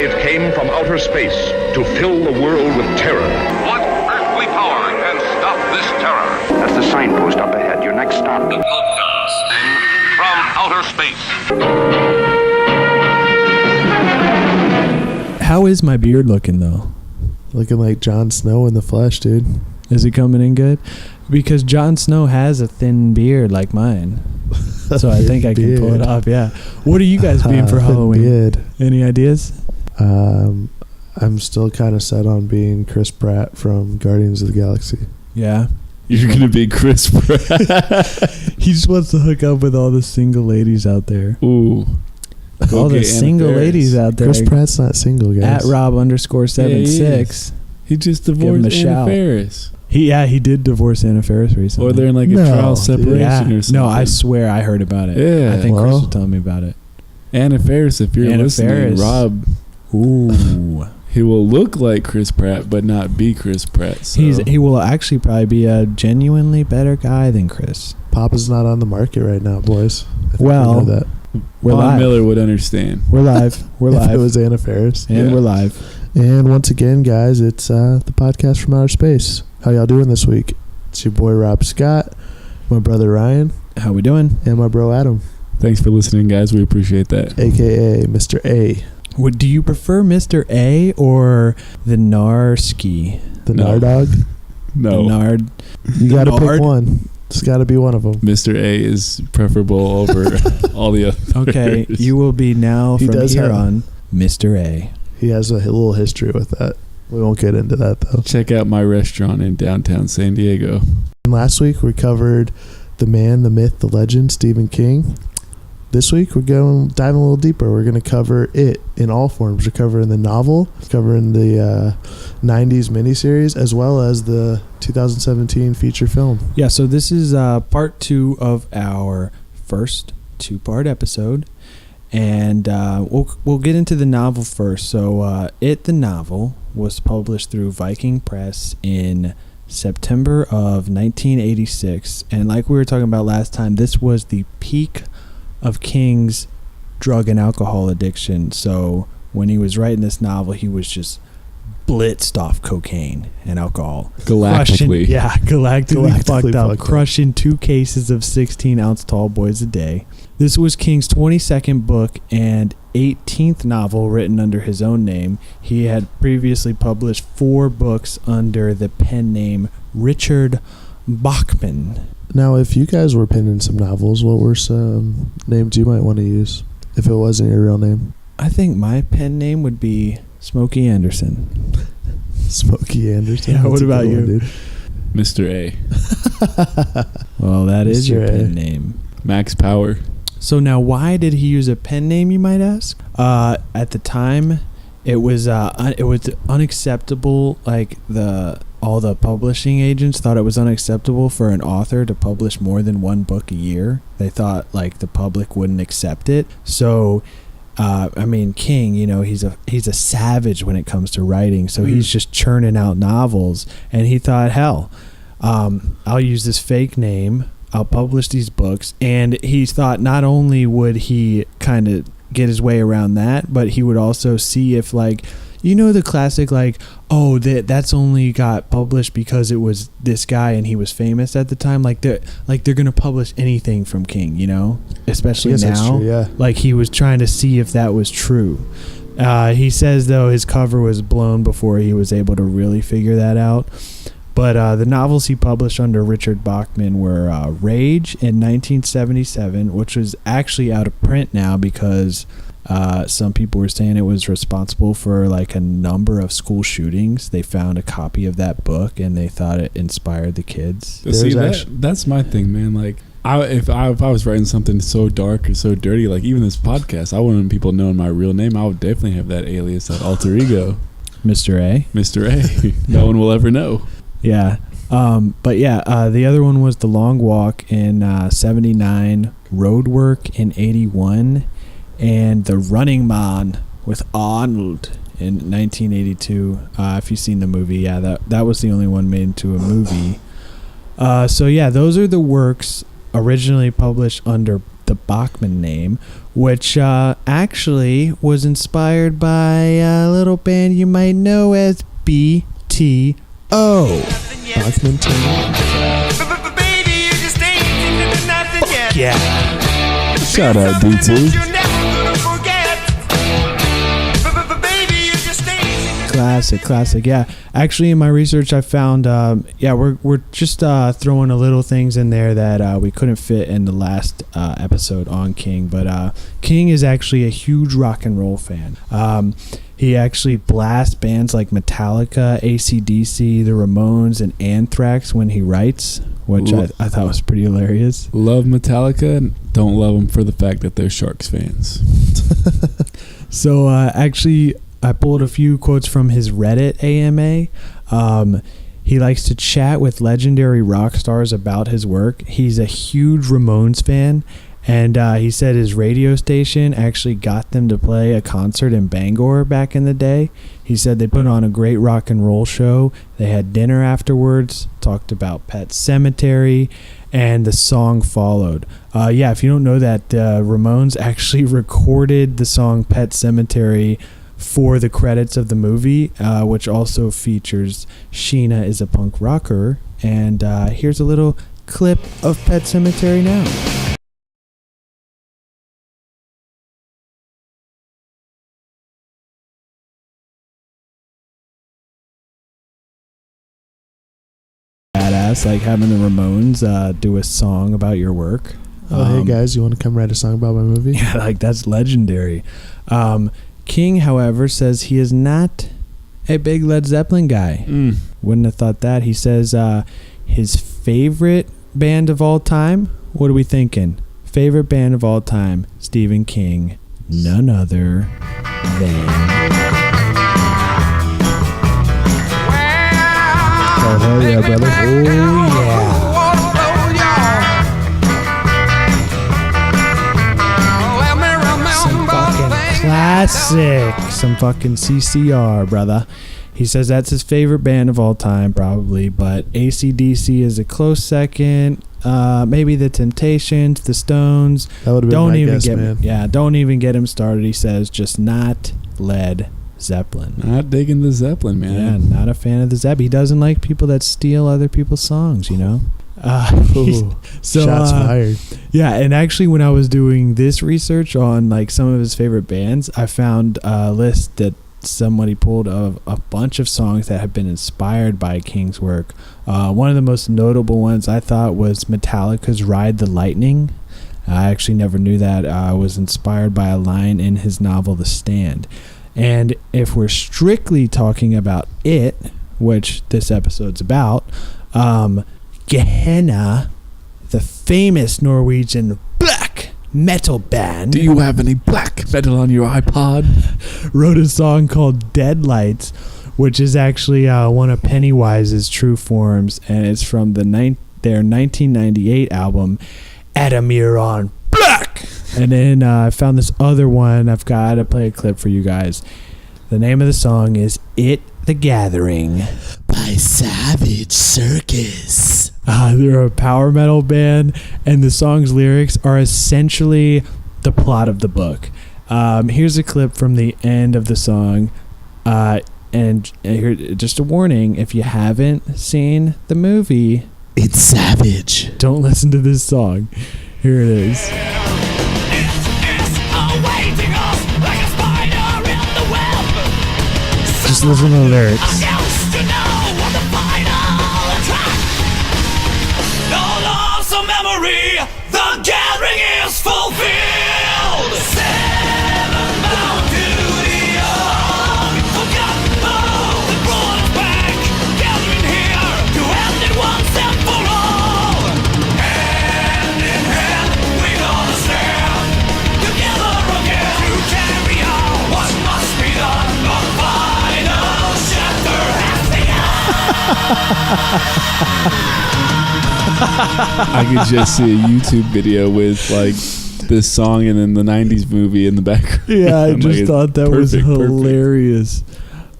It came from outer space to fill the world with terror. What earthly power can stop this terror? That's the signpost up ahead. Your next stop. The podcasting from outer space. How is my beard looking, though? Looking like Jon Snow in the flesh, dude. Is it coming in good? Because Jon Snow has a thin beard like mine. So I think I can pull it off, yeah. What are you guys being for Halloween? Beard. Any ideas? I'm still kind of set on being Chris Pratt from Guardians of the Galaxy. Yeah. You're going to be Chris Pratt. He just wants to hook up with all the single ladies out there. Ooh. All the single ladies out there. Chris Pratt's not single, guys. At Rob_76. He just divorced Anna Faris. He did divorce Anna Faris recently. Or they're in like a trial separation or something. No, I swear I heard about it. Yeah. I think Chris was telling me about it. Anna Faris, if you're listening, Rob. Ooh. He will look like Chris Pratt, but not be Chris Pratt. So. He will actually probably be a genuinely better guy than Chris. Papa's not on the market right now, boys. Well, you know that. We're Von live. Miller would understand. We're live. We're live. If it was Anna Faris. And we're live. And once again, guys, it's the podcast from outer space. How y'all doing this week? It's your boy Rob Scott, my brother Ryan. How we doing? And my bro Adam. Thanks for listening, guys. We appreciate that. AKA Mr. A. Do you prefer Mr. A or the Narski? The Nardog? No. The Nard. You got to pick one. It's got to be one of them. Mr. A is preferable over all the others. Okay, you will be now from here on Mr. A. He has a little history with that. We won't get into that, though. Check out my restaurant in downtown San Diego. And last week, we covered the man, the myth, the legend, Stephen King. This week, we're going diving a little deeper. We're going to cover it in all forms. We're covering the novel, covering the 90s miniseries, as well as the 2017 feature film. Yeah, so this is part 2 of our first 2-part episode. And we'll get into the novel first. So the novel, was published through Viking Press in September of 1986. And like we were talking about last time, this was the peak of King's drug and alcohol addiction. So when he was writing this novel, he was just blitzed off cocaine and alcohol. Galactically. Galactically fucked up. Crushing 2 cases of 16-ounce tall boys a day. This was King's 22nd book and 18th novel written under his own name. He had previously published 4 books under the pen name Richard Bachman. Now, if you guys were penning some novels, what were some names you might want to use if it wasn't your real name? I think my pen name would be Smokey Anderson. Smokey Anderson? Yeah, what about you? Dude. Mr. A. Well, that is your Mr. A. pen name. Max Power. So now, why did he use a pen name, you might ask? At the time, it was unacceptable. Like all the publishing agents thought it was unacceptable for an author to publish more than 1 book a year. They thought like the public wouldn't accept it. So, King, he's a savage when it comes to writing. So he's just churning out novels, and he thought, hell, I'll use this fake name. I'll publish these books. And he thought not only would he kind of get his way around that, but he would also see if, like, the classic, like, oh, that's only got published because it was this guy and he was famous at the time. Like they're going to publish anything from King, especially now. That's true, yeah. Like, he was trying to see if that was true. He says, though, his cover was blown before he was able to really figure that out. But the novels he published under Richard Bachman were Rage in 1977, which was actually out of print now because some people were saying it was responsible for like a number of school shootings. They found a copy of that book and they thought it inspired the kids. See, that's my thing, man. Like, if I was writing something so dark or so dirty, like even this podcast, I wanted people knowing my real name. I would definitely have that alias, that alter ego. Mr. A. Mr. A. No one will ever know. Yeah. The other one was The Long Walk in 79, Roadwork in 81, and The Running Man with Arnold in 1982. If you've seen the movie, yeah, that was the only one made into a movie. Those are the works originally published under the Bachman name, which actually was inspired by a little band you might know as BTO. Bachman Yeah. Shout out D2. Classic. Yeah, actually, in my research, I found we're just throwing a little things in there that we couldn't fit in the last episode on King. But King is actually a huge rock and roll fan. He actually blasts bands like Metallica, AC/DC, the Ramones, and Anthrax when he writes, which I thought was pretty hilarious. Love Metallica, don't love them for the fact that they're Sharks fans. So actually, I pulled a few quotes from his Reddit AMA. He likes to chat with legendary rock stars about his work. He's a huge Ramones fan, and he said his radio station actually got them to play a concert in Bangor back in the day. He said they put on a great rock and roll show. They had dinner afterwards, talked about Pet Sematary, and the song followed. If you don't know that, Ramones actually recorded the song Pet Sematary for the credits of the movie, which also features Sheena is a Punk Rocker. And here's a little clip of Pet Sematary now. Badass, like having the Ramones do a song about your work. Hey guys, you want to come write a song about my movie? Yeah, like that's legendary. King, however, says he is not a big Led Zeppelin guy. Wouldn't have thought that. He says his favorite band of all time, what are we thinking? Favorite band of all time, Stephen King, none other than... Oh, hell yeah, brother. Oh, yeah. Classic. Some fucking CCR, brother. He says that's his favorite band of all time, probably, but AC/DC is a close second. Maybe the Temptations, the Stones. That would have been my guess, man. Yeah, don't even get him started. He says just not Led Zeppelin. Not digging the Zeppelin, man. Yeah, not a fan of the Zeppelin. He doesn't like people that steal other people's songs, you know? Ooh, so, shots fired. Yeah, and actually when I was doing this research on like some of his favorite bands, I found a list that somebody pulled of a bunch of songs that have been inspired by King's work. One of the most notable ones I thought was Metallica's Ride the Lightning. I actually never knew that. Was inspired by a line in his novel The Stand. And if we're strictly talking about it, which this episode's about, Gehenna, the famous Norwegian black metal band. Do you have any black metal on your iPod? Wrote a song called Deadlights, which is actually one of Pennywise's true forms, and it's from their 1998 album, Adamir on Black. And then I found this other one. I've got to play a clip for you guys. The name of the song is It the Gathering by Savage Circus. They're a power metal band, and the song's lyrics are essentially the plot of the book. Here's a clip from the end of the song. And here, just a warning, if you haven't seen the movie, it's savage. Don't listen to this song. Here it is. Just listen to the lyrics. The gathering is fulfilled. Seven bound to the young. Forgotten love that brought us back. Gathering here to end it once and for all. Hand in hand, we're gonna stand together again to carry on what must be done. The final chapter has begun. I could just see a YouTube video with like this song and then the 90s movie in the background. Yeah, I just thought that was hilarious.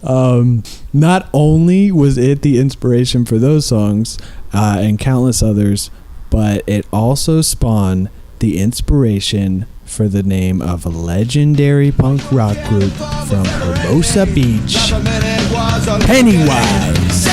Not only was it the inspiration for those songs and countless others, but it also spawned the inspiration for the name of a legendary punk rock group from Hermosa Beach, Pennywise.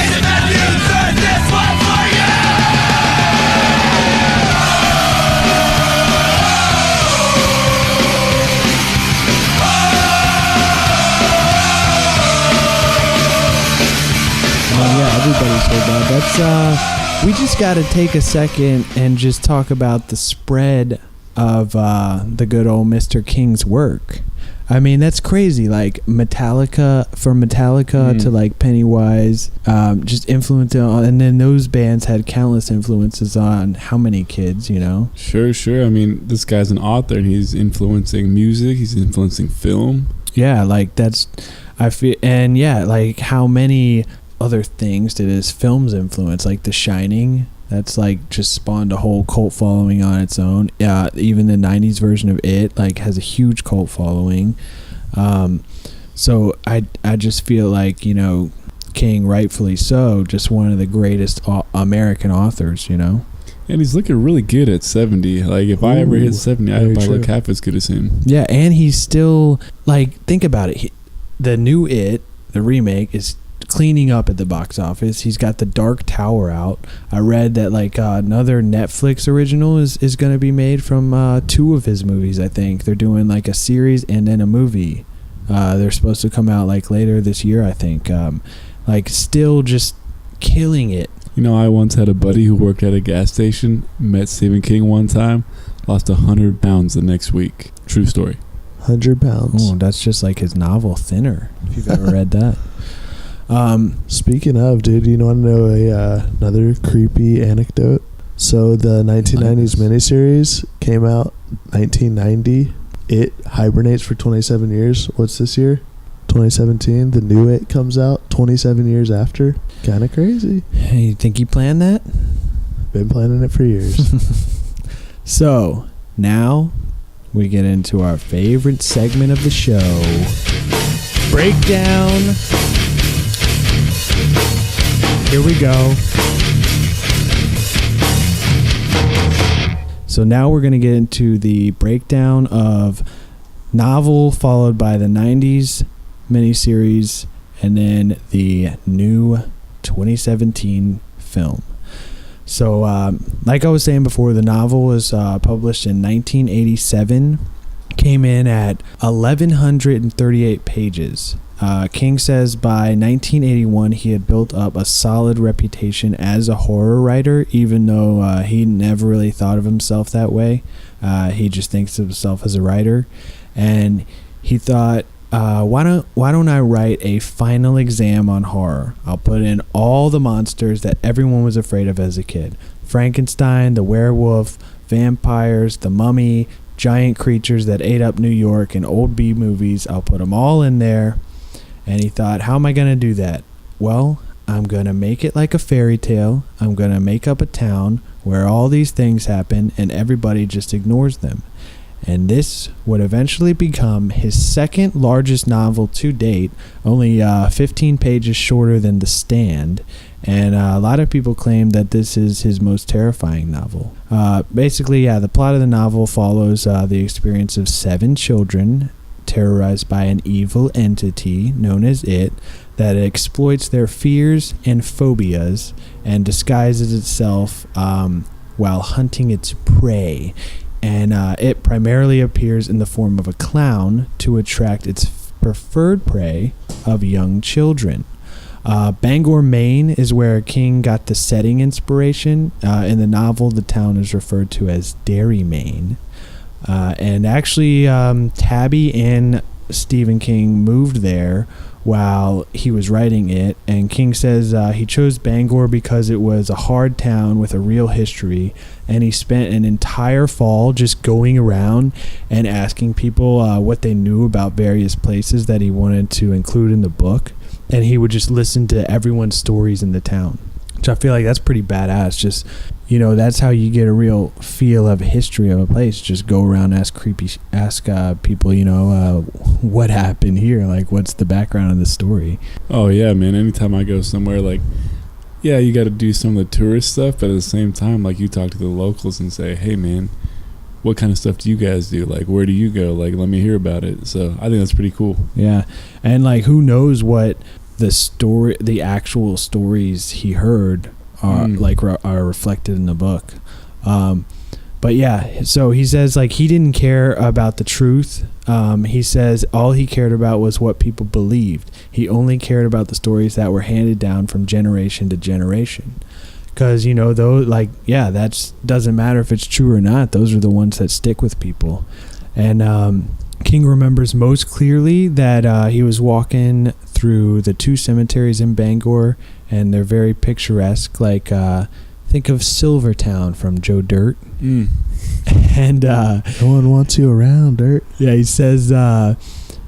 Yeah, everybody's heard that. That's we just got to take a second and just talk about the spread of the good old Mr. King's work. I mean, that's crazy. Like Metallica, from Metallica to like Pennywise, just influence on, and then those bands had countless influences on how many kids, you know? Sure. I mean, this guy's an author and he's influencing music. He's influencing film. Yeah, like that's, I feel, and yeah, like how many other things did his films influence? Like The Shining. That's like just spawned a whole cult following on its own. Even the 90s version of It like has a huge cult following. So I just feel like, you know, King, rightfully so, just one of the greatest American authors, you know. And he's looking really good at 70. Like if I ever hit 70, I hope I look half as good as him. Yeah, and he's still like, think about it. The new It, the remake, is cleaning up at the box office. He's got The Dark Tower out. I read that like another Netflix original is going to be made from 2 of his movies. I think they're doing like a series and then a movie. They're supposed to come out like later this year, I think. Like still just killing it. You know, I once had a buddy who worked at a gas station, met Stephen King one time, lost 100 pounds the next week. True story. 100 pounds. Oh, that's just like his novel Thinner, if you've ever read that. Speaking of, dude, you want to know another creepy anecdote? So the 1990s miniseries came out 1990. It hibernates for 27 years. What's this year? 2017. The new It comes out 27 years after. Kind of crazy. Hey, you think he planned that? Been planning it for years. So now we get into our favorite segment of the show, Breakdown. Here we go. So now we're going to get into the breakdown of novel followed by the 90s miniseries and then the new 2017 film. So like I was saying before, the novel was published in 1987, came in at 1,138 pages. King says by 1981 he had built up a solid reputation as a horror writer, even though he never really thought of himself that way. He just thinks of himself as a writer, and he thought, why don't I write a final exam on horror? I'll put in all the monsters that everyone was afraid of as a kid: Frankenstein, the werewolf, vampires, the mummy, giant creatures that ate up New York, and old B movies. I'll put them all in there. And he thought, how am I going to do that? Well, I'm going to make it like a fairy tale. I'm going to make up a town where all these things happen and everybody just ignores them. And this would eventually become his second largest novel to date, only 15 pages shorter than The Stand. And a lot of people claim that this is his most terrifying novel. Basically, the plot of the novel follows the experience of 7 children terrorized by an evil entity known as It that exploits their fears and phobias and disguises itself while hunting its prey. And it primarily appears in the form of a clown to attract its preferred prey of young children. Bangor, Maine is where King got the setting inspiration. In the novel, the town is referred to as Derry, Maine. And actually, Tabby and Stephen King moved there while he was writing it. And King says he chose Bangor because it was a hard town with a real history. And he spent an entire fall just going around and asking people what they knew about various places that he wanted to include in the book. And he would just listen to everyone's stories in the town, which I feel like that's pretty badass. Just, you know, that's how you get a real feel of history of a place. Just go around, ask people, you know, what happened here? Like, what's the background of the story? Oh, yeah, man. Anytime I go somewhere, like, yeah, you got to do some of the tourist stuff, but at the same time, like, you talk to the locals and say, hey, man, what kind of stuff do you guys do? Like, where do you go? Like, let me hear about it. So I think that's pretty cool. Yeah. And like, who knows what the actual stories he heard are are reflected in the book. But yeah, so he says like he didn't care about the truth. He says all he cared about was what people believed. He only cared about the stories that were handed down from generation to generation. Because, you know, though, like, yeah, that doesn't matter if it's true or not. Those are the ones that stick with people. And King remembers most clearly that he was walking through the 2 cemeteries in Bangor, and they're very picturesque. Like, think of Silvertown from Joe Dirt. And no one wants you around, Dirt. Yeah, he says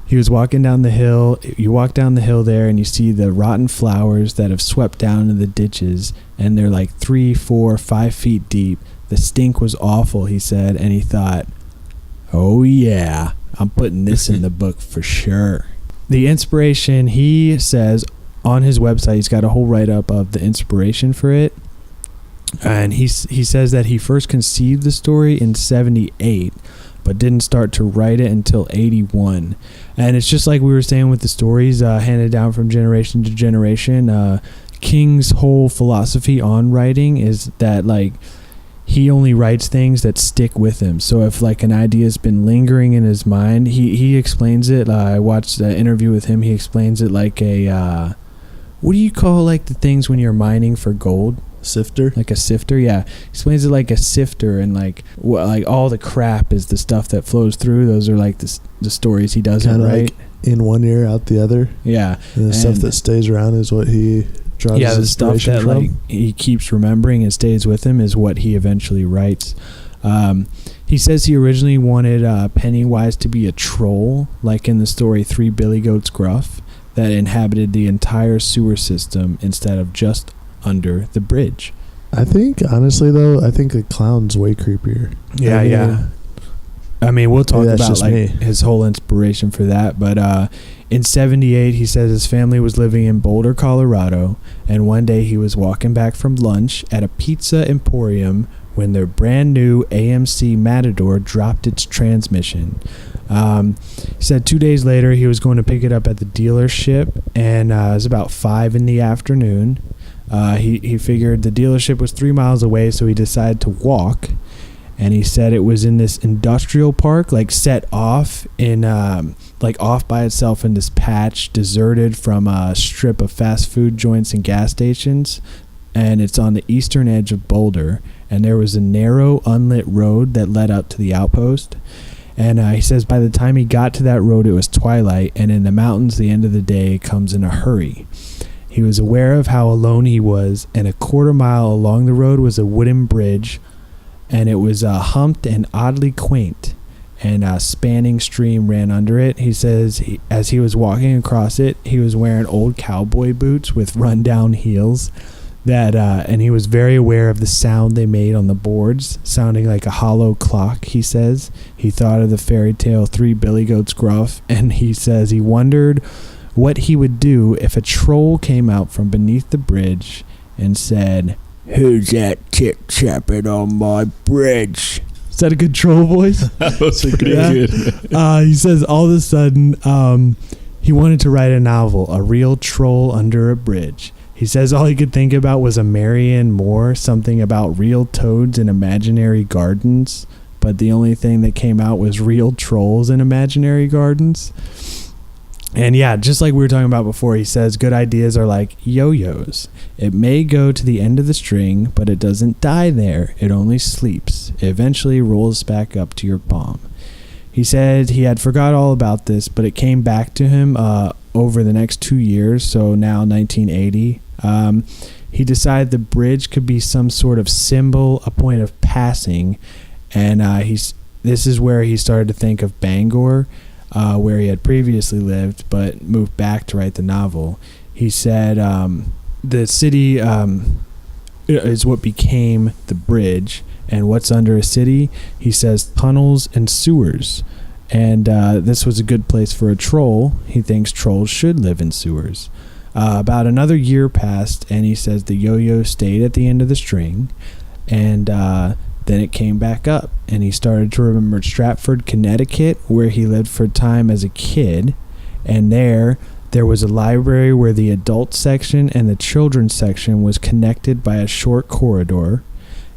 he was walking down the hill. You walk down the hill there and you see the rotten flowers that have swept down into the ditches, and they're like 3, 4, 5 feet deep. The stink was awful, he said, and he thought, oh yeah, I'm putting this in the book for sure. The inspiration, he says on his website, he's got a whole write-up of the inspiration for it. And he says that he first conceived the story in 1978, but didn't start to write it until 1981. And it's just like we were saying with the stories handed down from generation to generation. King's whole philosophy on writing is that like he only writes things that stick with him. So if like an idea has been lingering in his mind, he explains it. I watched the interview with him. He explains it like a what do you call like the things when you're mining for gold? Sifter? Like a sifter, yeah. He explains it like a sifter, and like like all the crap is the stuff that flows through. Those are like the stories he doesn't Kinda write. like in one ear, out the other. Yeah. And the stuff that stays around is what he draws his the stuff inspiration that from. like he keeps remembering and stays with him is what he eventually writes. He says he originally wanted Pennywise to be a troll, like in the story Three Billy Goats Gruff, that inhabited the entire sewer system instead of just under the bridge. I think, honestly, though, I think a clown's way creepier. Yeah. I mean, we'll talk about like me. his whole inspiration for that. But in 1978, he says his family was living in Boulder, Colorado, and one day he was walking back from lunch at a pizza emporium when their brand new AMC Matador dropped its transmission. He said 2 days later he was going to pick it up at the dealership, and it was about 5 in the afternoon. He figured the dealership was 3 miles away, so he decided to walk. And he said it was in this industrial park, like set off in, like off by itself in this patch, deserted from a strip of fast food joints and gas stations. And it's on the eastern edge of Boulder. And there was a narrow, unlit road that led up to the outpost. And he says by the time he got to that road, it was twilight. And in the mountains, the end of the day comes in a hurry. He was aware of how alone he was, and a quarter mile along the road was a wooden bridge, and it was humped and oddly quaint, and a spanning stream ran under it. He says as he was walking across it, he was wearing old cowboy boots with run-down heels, and he was very aware of the sound they made on the boards, sounding like a hollow clock, he says. He thought of the fairy tale Three Billy Goats Gruff, and he says he wondered what he would do if a troll came out from beneath the bridge and said, "Who's that chip-chapping on my bridge?" Is that a good troll voice? That was pretty good. He says all of a sudden he wanted to write a novel, A Real Troll Under a Bridge. He says all he could think about was a Marianne Moore, something about real toads in imaginary gardens, but the only thing that came out was real trolls in imaginary gardens. And yeah, just like we were talking about before, he says good ideas are like yo-yos. It may go to the end of the string, but it doesn't die there. It only sleeps. It eventually rolls back up to your palm. He said he had forgot all about this, but it came back to him over the next 2 years, so now 1980. He decided the bridge could be some sort of symbol, a point of passing, and this is where he started to think of Bangor, where he had previously lived, but moved back to write the novel. He said the city is what became the bridge, and what's under a city, he says tunnels and sewers. And this was a good place for a troll. He thinks trolls should live in sewers. About another year passed, and he says the yo-yo stayed at the end of the string. And Then it came back up, and he started to remember Stratford, Connecticut, where he lived for a time as a kid. And there was a library where the adult section and the children's section was connected by a short corridor.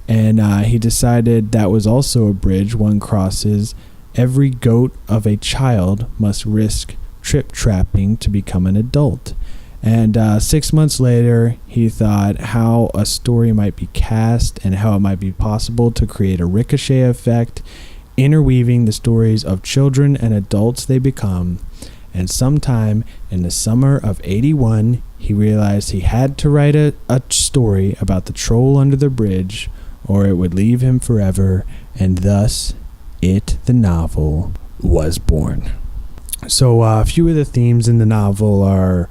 And he decided that was also a bridge one crosses. Every goat of a child must risk trip-trapping to become an adult. And 6 months later, he thought how a story might be cast and how it might be possible to create a ricochet effect, interweaving the stories of children and adults they become. And sometime in the summer of 81, he realized he had to write a story about the troll under the bridge, or it would leave him forever, and thus, the novel, was born. So a few of the themes in the novel are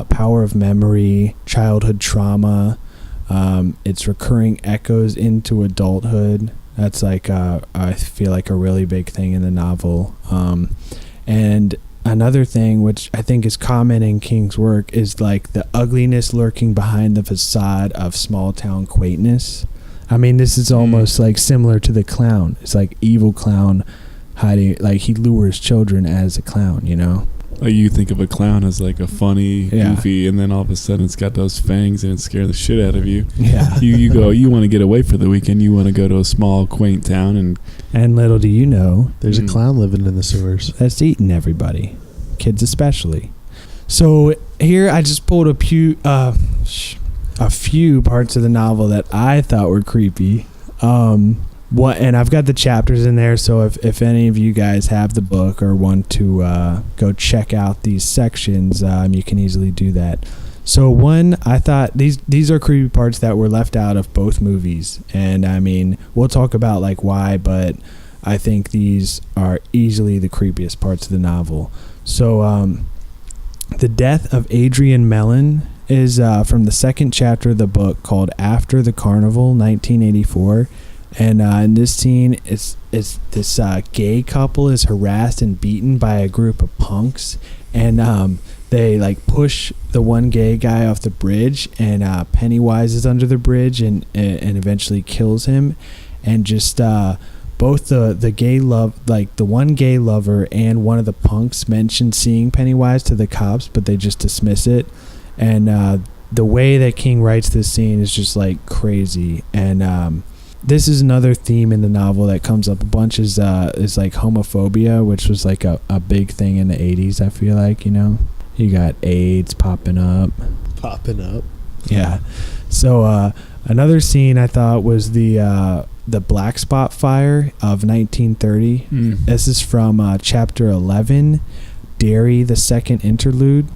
power of memory, childhood trauma, its recurring echoes into adulthood. That's like, I feel like a really big thing in the novel. And another thing, which I think is common in King's work, is like the ugliness lurking behind the facade of small town quaintness. I mean, this is almost like similar to the clown. It's like evil clown hiding, like he lures children as a clown, you know? Like you think of a clown as like a funny, goofy, and then all of a sudden it's got those fangs and it scares the shit out of you. Yeah. You want to get away for the weekend. You want to go to a small, quaint town. And little do you know, there's a clown living in the sewers. That's eating everybody. Kids especially. So here I just pulled a few parts of the novel that I thought were creepy. And I've got the chapters in there, so if any of you guys have the book or want to go check out these sections, you can easily do that. So one, I thought these are creepy parts that were left out of both movies, and I mean we'll talk about like why, but I think these are easily the creepiest parts of the novel. So the death of Adrian Mellon is from the second chapter of the book called After the Carnival, 1984. And in this scene, it's this gay couple is harassed and beaten by a group of punks, and they like push the one gay guy off the bridge, and Pennywise is under the bridge and eventually kills him, and just both the gay the one gay lover and one of the punks mention seeing Pennywise to the cops, but they just dismiss it, and the way that King writes this scene is just like crazy, and this is another theme in the novel that comes up a bunch is like homophobia, which was like a big thing in the 80s, I feel like, you know. You got AIDS popping up. Yeah. So another scene I thought was the Black Spot Fire of 1930. This is from chapter 11, Derry, the Second Interlude.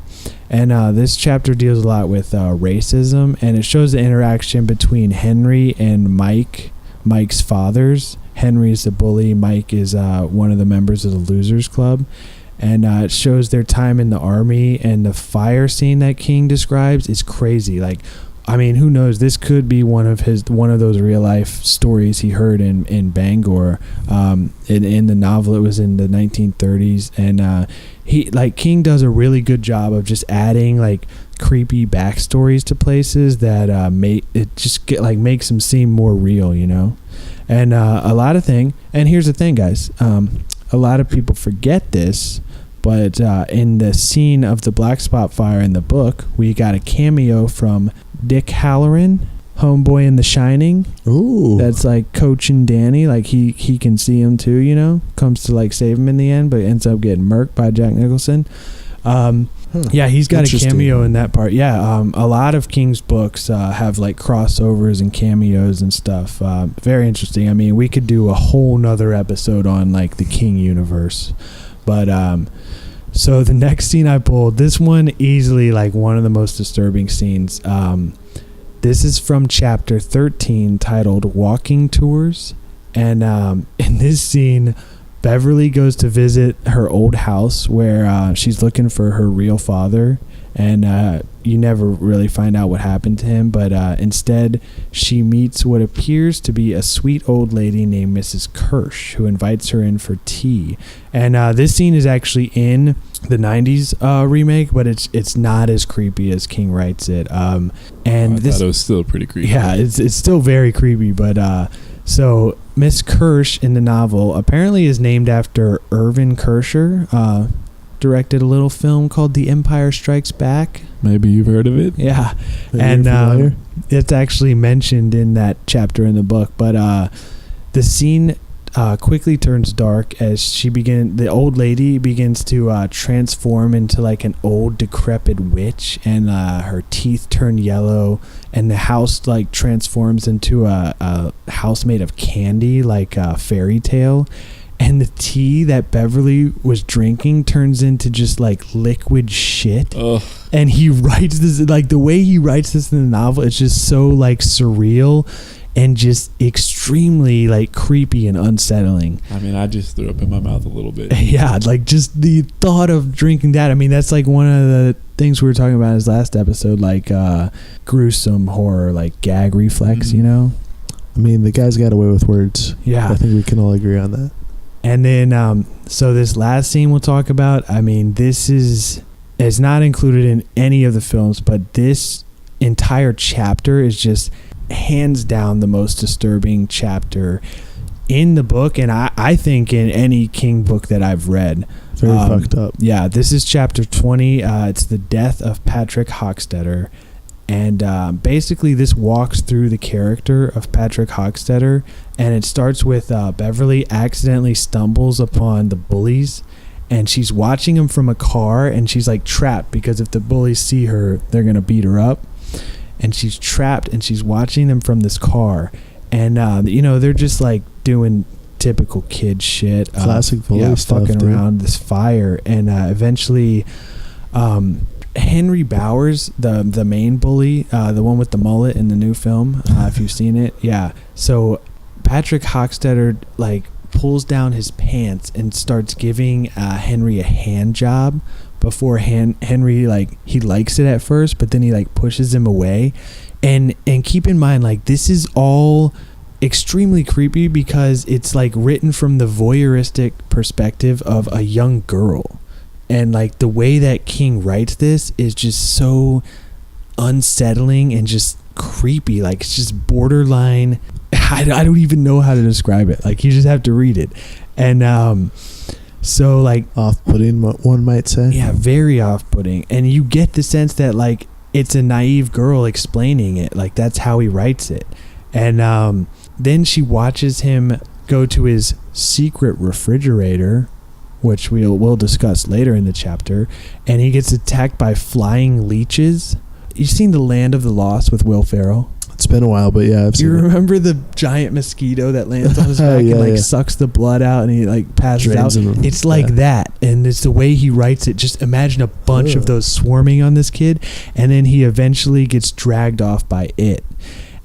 And this chapter deals a lot with racism, and it shows the interaction between Henry and Mike's fathers. Henry is the bully. Mike is one of the members of the Losers Club. And it shows their time in the army, and the fire scene that King describes is crazy. Like, I mean, who knows? This could be one of those real life stories he heard in Bangor. In the novel, it was in the 1930s, and King does a really good job of just adding like creepy backstories to places that makes them seem more real, you know. And and here's the thing, guys. A lot of people forget this, but in the scene of the Black Spot Fire in the book, we got a cameo from Dick Halloran, homeboy in The Shining. Ooh. That's like coaching Danny. Like he can see him too, you know. Comes to like save him in the end, but ends up getting murked by Jack Nicholson. Yeah, he's got a cameo in that part. Yeah, a lot of King's books have like crossovers and cameos and stuff. Very interesting. I mean, we could do a whole nother episode on like the King universe. But so the next scene I pulled, this one easily like one of the most disturbing scenes. This is from chapter 13 titled Walking Tours. And in this scene, Beverly goes to visit her old house where she's looking for her real father, and you never really find out what happened to him, but instead she meets what appears to be a sweet old lady named Mrs. Kirsch, who invites her in for tea. And this scene is actually in the 90s remake, but it's not as creepy as King writes it. And I thought it was still pretty creepy. Yeah, it's still very creepy, but So Miss Kirsch in the novel apparently is named after Irvin Kershner. Directed a little film called The Empire Strikes Back. Maybe you've heard of it. Yeah, Maybe and you're familiar. it's actually mentioned in that chapter in the book. But the scene quickly turns dark as the old lady begins to transform into like an old decrepit witch, and her teeth turn yellow, and the house like transforms into a house made of candy, like a fairy tale. And the tea that Beverly was drinking turns into just like liquid shit. Ugh. And he writes this, like the way he writes this in the novel, it's just so like surreal and just extremely like creepy and unsettling. I mean, I just threw up in my mouth a little bit. Yeah, like just the thought of drinking that. I mean, that's like one of the things we were talking about in his last episode, like gruesome horror, like gag reflex, you know? I mean, the guy's got away with words. Yeah. I think we can all agree on that. And then, so this last scene we'll talk about, I mean, it's not included in any of the films, but this entire chapter is just hands down the most disturbing chapter in the book, and I think in any King book that I've read. Very fucked up. Yeah, this is chapter 20. It's the death of Patrick Hockstetter. And basically this walks through the character of Patrick Hockstetter, and it starts with Beverly accidentally stumbles upon the bullies, and she's watching them from a car, and she's like trapped because if the bullies see her, they're going to beat her up. And she's trapped, and she's watching them from this car. And, they're just like doing typical kid shit. Classic bully stuff, fucking dude. around this fire. And eventually... Henry Bowers, the main bully, the one with the mullet in the new film, if you've seen it, yeah. So Patrick Hockstetter like pulls down his pants and starts giving Henry a hand job before Henry like he likes it at first, but then he like pushes him away. And keep in mind, like this is all extremely creepy because it's like written from the voyeuristic perspective of a young girl. And like the way that King writes this is just so unsettling and just creepy. Like it's just borderline. I don't even know how to describe it. Like you just have to read it. And so like Off-putting, one might say. yeah, very off-putting. And you get the sense that like it's a naive girl explaining it. Like that's how he writes it. And then she watches him go to his secret refrigerator, which we'll discuss later in the chapter, and he gets attacked by flying leeches. You seen The Land of the Lost with Will Ferrell? It's been a while, but yeah, I've seen You it. remember the giant mosquito that lands on his back Yeah, and like yeah. sucks the blood out and he like passes Drains out? him. It's like Yeah. that, and it's the way he writes it. Just imagine a bunch of Ugh. those swarming on this kid, and then he eventually gets dragged off by it,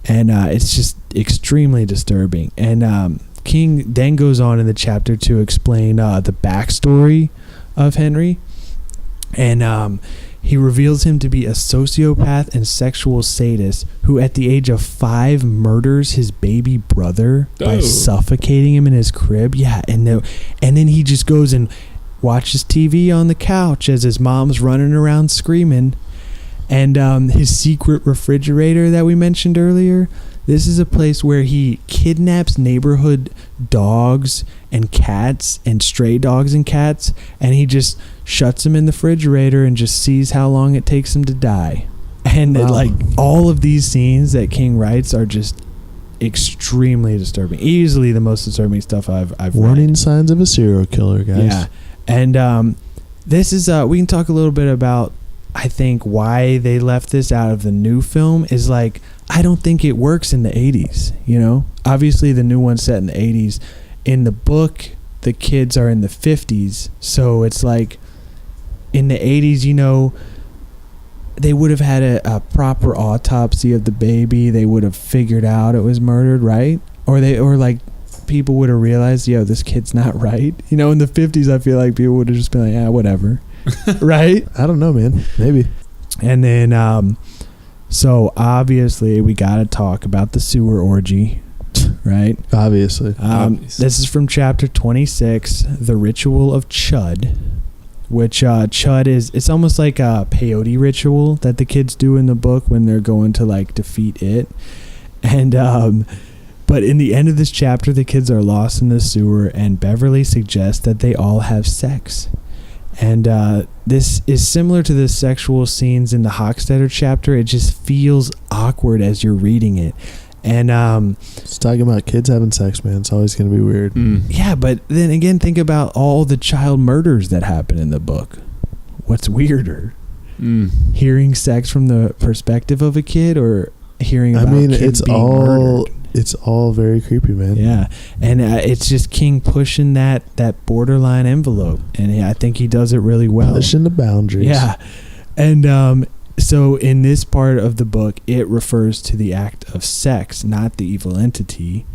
and it's just extremely disturbing. And King then goes on in the chapter to explain the backstory of Henry, and he reveals him to be a sociopath and sexual sadist who at the age of 5 murders his baby brother by Oh. suffocating him in his crib. Yeah, and then he just goes and watches TV on the couch as his mom's running around screaming. And his secret refrigerator that we mentioned earlier, this is a place where he kidnaps neighborhood dogs and cats and stray dogs and cats, and he just shuts them in the refrigerator and just sees how long it takes them to die. And Wow. like all of these scenes that King writes are just extremely disturbing. Easily the most disturbing stuff I've Warning read. signs of a serial killer, guys. Yeah. And this is we can talk a little bit about, I think, why they left this out of the new film is like, I don't think it works in the 80s, you know? Obviously the new one's set in the 80s. In the book, the kids are in the 50s, so it's like in the 80s, you know, they would have had a proper autopsy of the baby. They would have figured out it was murdered, right? Or like people would have realized, yo, this kid's not right. You know, in the 50s, I feel like people would have just been like, yeah, whatever. Right? I don't know, man. Maybe. And then, so obviously we got to talk about the sewer orgy, right? Obviously. This is from chapter 26, The Ritual of Chud, which Chud it's almost like a peyote ritual that the kids do in the book when they're going to like defeat it. And But in the end of this chapter, the kids are lost in the sewer, and Beverly suggests that they all have sex. And this is similar to the sexual scenes in the Hochstetter chapter. It just feels awkward as you're reading it. And it's talking about kids having sex, man. It's always going to be weird. Yeah, but then again, think about all the child murders that happen in the book. What's weirder? Hearing sex from the perspective of a kid, or hearing about kids being murdered? It's all very creepy, man. Yeah, and it's just King pushing that borderline envelope, and I think he does it really well. Pushing the boundaries. Yeah, and so in this part of the book, it refers to the act of sex, not the evil entity,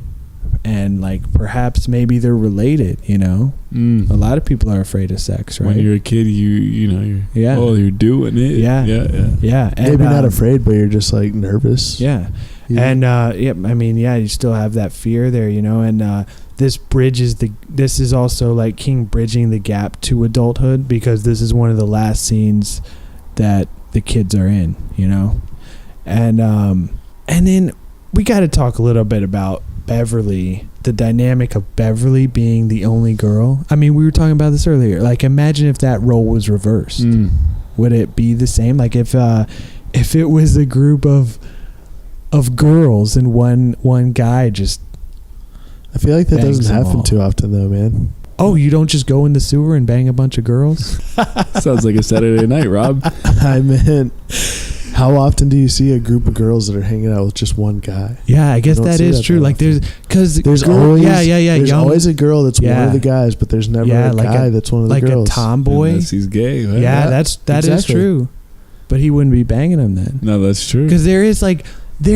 and like perhaps maybe they're related. You know, a lot of people are afraid of sex, right? When you're a kid, you're doing it. Yeah. And, maybe not afraid, but you're just like nervous. Yeah. And you still have that fear there, you know, and this is also like King bridging the gap to adulthood, because this is one of the last scenes that the kids are in, you know. And then we got to talk a little bit about Beverly, the dynamic of Beverly being the only girl. I mean, we were talking about this earlier. Like, imagine if that role was reversed. Would it be the same? Like if it was a group of girls and one guy just... I feel like that doesn't happen too often though, man. Oh, you don't just go in the sewer and bang a bunch of girls? Sounds like a Saturday night, Rob. I meant, how often do you see a group of girls that are hanging out with just one guy? Yeah, I guess that is true. Like there's always there's always a girl that's one of the guys, but there's never a guy that's one of the girls. Like a tomboy. Unless he's gay. Right? Yeah, that is true. But he wouldn't be banging him then. No, that's true. Because there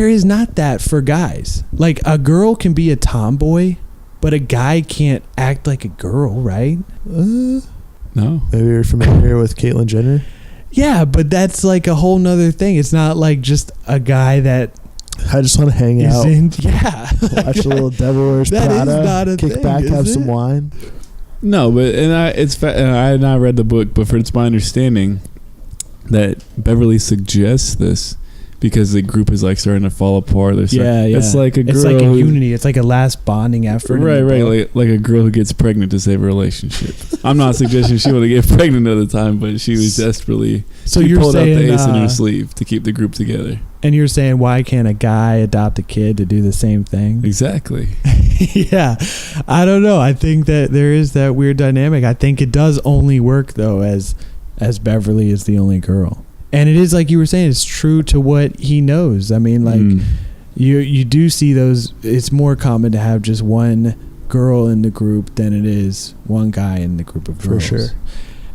is not that for guys. Like, a girl can be a tomboy, but a guy can't act like a girl, right? No. Maybe you're familiar with Caitlyn Jenner? Yeah, but that's like a whole nother thing. It's not like just a guy that... I just want to hang out. Watch a little Devil Wears Prada. That is not a kick thing, back, have is some it? wine. No, but I had not read the book, but it's my understanding that Beverly suggests this because the group is like starting to fall apart. It's like a girl. It's like a unity. It's like a last bonding effort. Right. Like a girl who gets pregnant to save a relationship. I'm not suggesting she wanted to get pregnant at the time, but she was desperately. So she you're pulled saying, out the ace in her sleeve to keep the group together. And you're saying, why can't a guy adopt a kid to do the same thing? Exactly. Yeah, I don't know. I think that there is that weird dynamic. I think it does only work though as Beverly is the only girl. And it is like you were saying, it's true to what he knows. I mean, like, you do see those. It's more common to have just one girl in the group than it is one guy in the group of girls. For sure.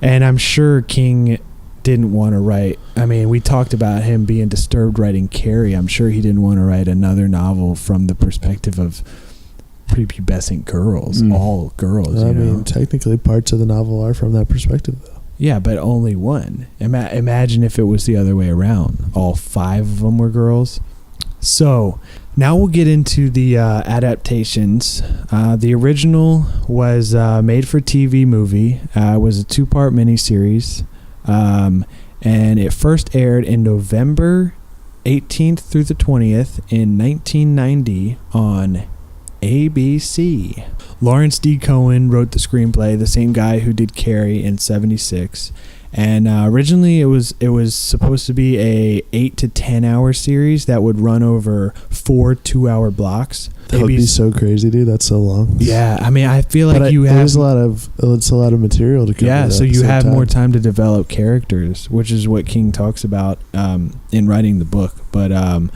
And I'm sure King didn't want to write. I mean, we talked about him being disturbed writing Carrie. I'm sure he didn't want to write another novel from the perspective of prepubescent girls, all girls. I mean, technically, parts of the novel are from that perspective, though. Yeah, but only one. Imagine if it was the other way around. All 5 of them were girls. So now we'll get into the adaptations. The original was made for TV movie. It was a 2-part miniseries. And it first aired in November 18th through the 20th in 1990 on ABC. Lawrence D. Cohen wrote the screenplay, the same guy who did Carrie in '76, and originally it was supposed to be a 8 to 10 hour series that would run over 4 2-hour blocks. That would be so crazy, dude. That's so long. Yeah, I mean, I feel like it's a lot of material to cover. Yeah, so you have more time to develop characters, which is what King talks about in writing the book. But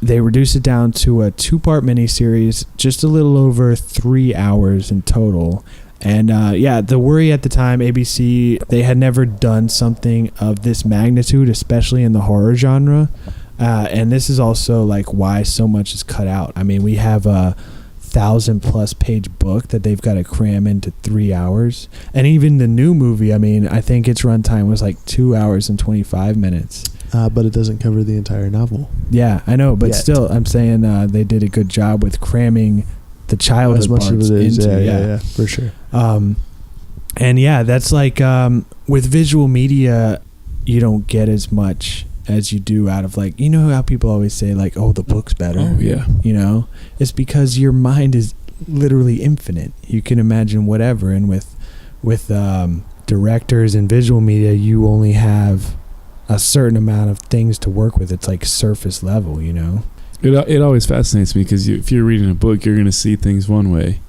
they reduced it down to a 2-part miniseries, just a little over 3 hours in total. And the worry at the time, ABC, they had never done something of this magnitude, especially in the horror genre. And this is also like why so much is cut out. I mean, we have a 1,000+ page book that they've got to cram into 3 hours. And even the new movie, I mean, I think its runtime was like 2 hours and 25 minutes. But it doesn't cover the entire novel. Yeah, I know, but still, I'm saying they did a good job with cramming the childhood parts into. Yeah, for sure. And yeah, that's like with visual media, you don't get as much as you do out of like, you know how people always say like, oh, the book's better. Oh yeah. You know, it's because your mind is literally infinite. You can imagine whatever, and with directors and visual media, you only have a certain amount of things to work with. It's like surface level, you know. It always fascinates me because if you're reading a book, you're going to see things one way,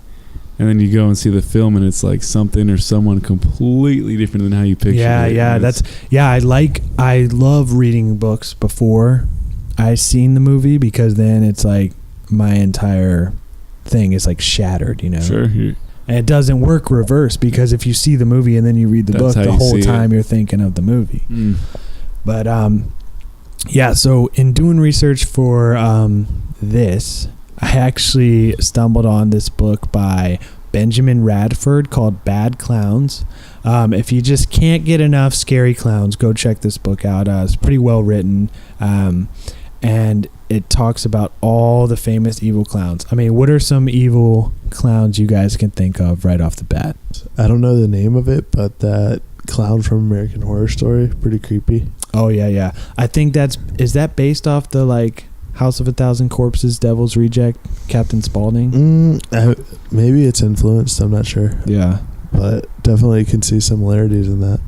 and then you go and see the film, and it's like something or someone completely different than how you picture it. I love reading books before I seen the movie, because then it's like my entire thing is like shattered, you know. Sure. And it doesn't work reverse, because if you see the movie and then you read the book, the whole time you're thinking of the movie. But yeah, so in doing research for this, I actually stumbled on this book by Benjamin Radford called Bad Clowns. If you just can't get enough scary clowns, go check this book out. It's pretty well written, and it talks about all the famous evil clowns. I mean, what are some evil clowns you guys can think of right off the bat? I don't know the name of it, but that clown from American Horror Story, pretty creepy. Oh yeah. I think is that based off the like House of a Thousand Corpses, Devil's Reject, Captain Spaulding? Maybe it's influenced. I'm not sure. Yeah, but definitely can see similarities in that.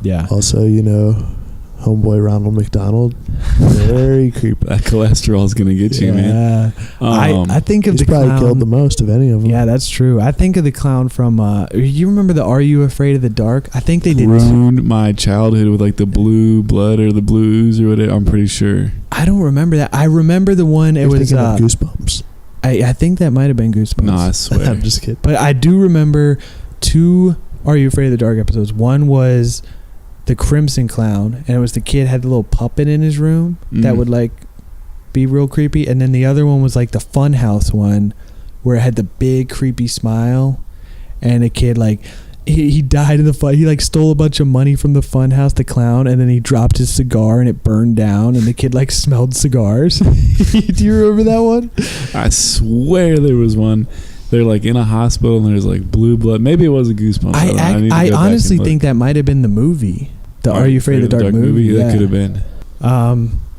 Yeah. Also, you know, homeboy Ronald McDonald, very creepy. That cholesterol is gonna get you, man. I think of he's the probably clown, killed the most of any of them. Yeah, that's true. I think of the clown from. You remember the Are You Afraid of the Dark? I think they did. Ruined my childhood with like the blue blood or the blues or whatever. I'm pretty sure. I don't remember that. I remember the one. It was Goosebumps. I think that might have been Goosebumps. No, I swear. I'm just kidding. But I do remember 2 Are You Afraid of the Dark episodes. One was the Crimson Clown, and it was the kid had a little puppet in his room that would like be real creepy, and then the other one was like the Funhouse one, where it had the big creepy smile, and a kid like he died in the fun. He like stole a bunch of money from the Funhouse, the clown, and then he dropped his cigar and it burned down, and the kid like smelled cigars. Do you remember that one? I swear there was one. They're like in a hospital and there's like blue blood. Maybe it was a Goosebumps. I honestly think that might have been the movie. The Are You Afraid of the Dark movie? Yeah. That could have been.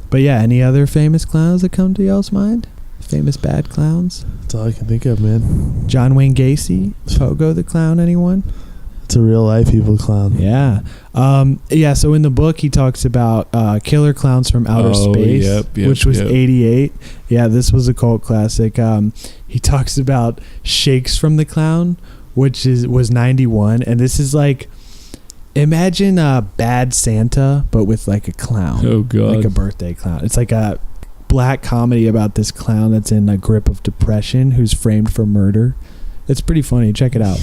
But yeah, any other famous clowns that come to y'all's mind? Famous bad clowns? That's all I can think of, man. John Wayne Gacy, Pogo the Clown, anyone? It's a real life evil clown. Yeah. Yeah, so in the book he talks about Killer Clowns from Outer Space, which was 88. Yeah, this was a cult classic. He talks about Shakes from the Clown, which was 91, and this is like, imagine a Bad Santa but with like a clown. Oh god. Like a birthday clown. It's like a black comedy about this clown that's in a grip of depression who's framed for murder. It's pretty funny. Check it out.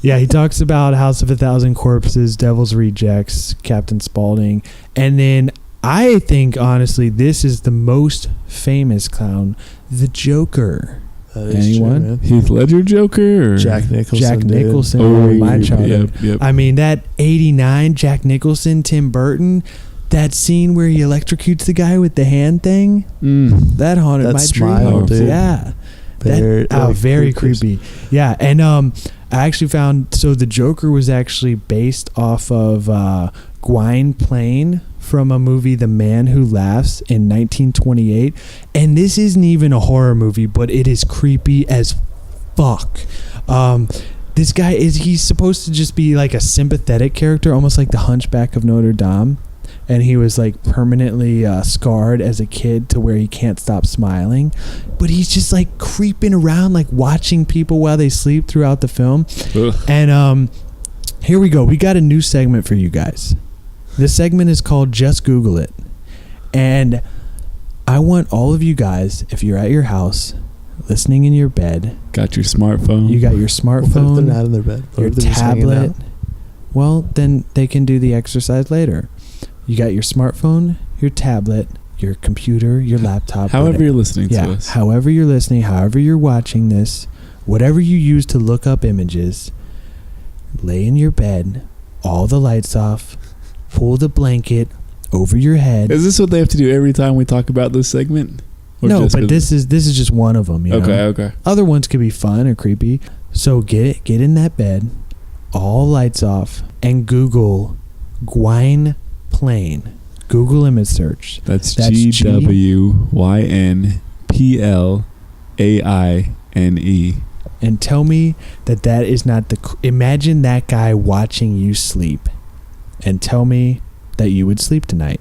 Yeah, he talks about House of a Thousand Corpses, Devil's Rejects, Captain Spaulding, and then I think honestly this is the most famous clown, the Joker. Anyone? True, Heath Ledger Joker? Or? Jack Nicholson. Jack Nicholson. Oh, my childhood. Yep. I mean, that 89 Jack Nicholson, Tim Burton, that scene where he electrocutes the guy with the hand thing, that haunted my smile, dreams. dude. Yeah. Very creepy. Yeah, and I actually found, so the Joker was actually based off of Gwyn Plain from a movie, The Man Who Laughs, in 1928, and this isn't even a horror movie, but it is creepy as fuck. This guy he's supposed to just be like a sympathetic character, almost like the Hunchback of Notre Dame, and he was like permanently scarred as a kid to where he can't stop smiling, but he's just like creeping around, like watching people while they sleep throughout the film. Ugh. And here we go, we got a new segment for you guys. This segment is called Just Google It, and I want all of you guys, if you're at your house listening in your bed, got your smartphone, you got your smartphone, they're not in their bed, your tablet, well then they can do the exercise later. You got your smartphone, your tablet, your computer, your laptop. However you're listening to us. However you're listening, however you're watching this, whatever you use to look up images, lay in your bed, all the lights off, pull the blanket over your head. Is this what they have to do every time we talk about this segment? Or no, but this is just one of them. You know? Okay. Other ones could be fun or creepy. So get in that bed, all lights off, and Google Gwyn Plain. Google image search. That's GWYNPLAINE. And tell me that is not the... Imagine that guy watching you sleep. And tell me that you would sleep tonight.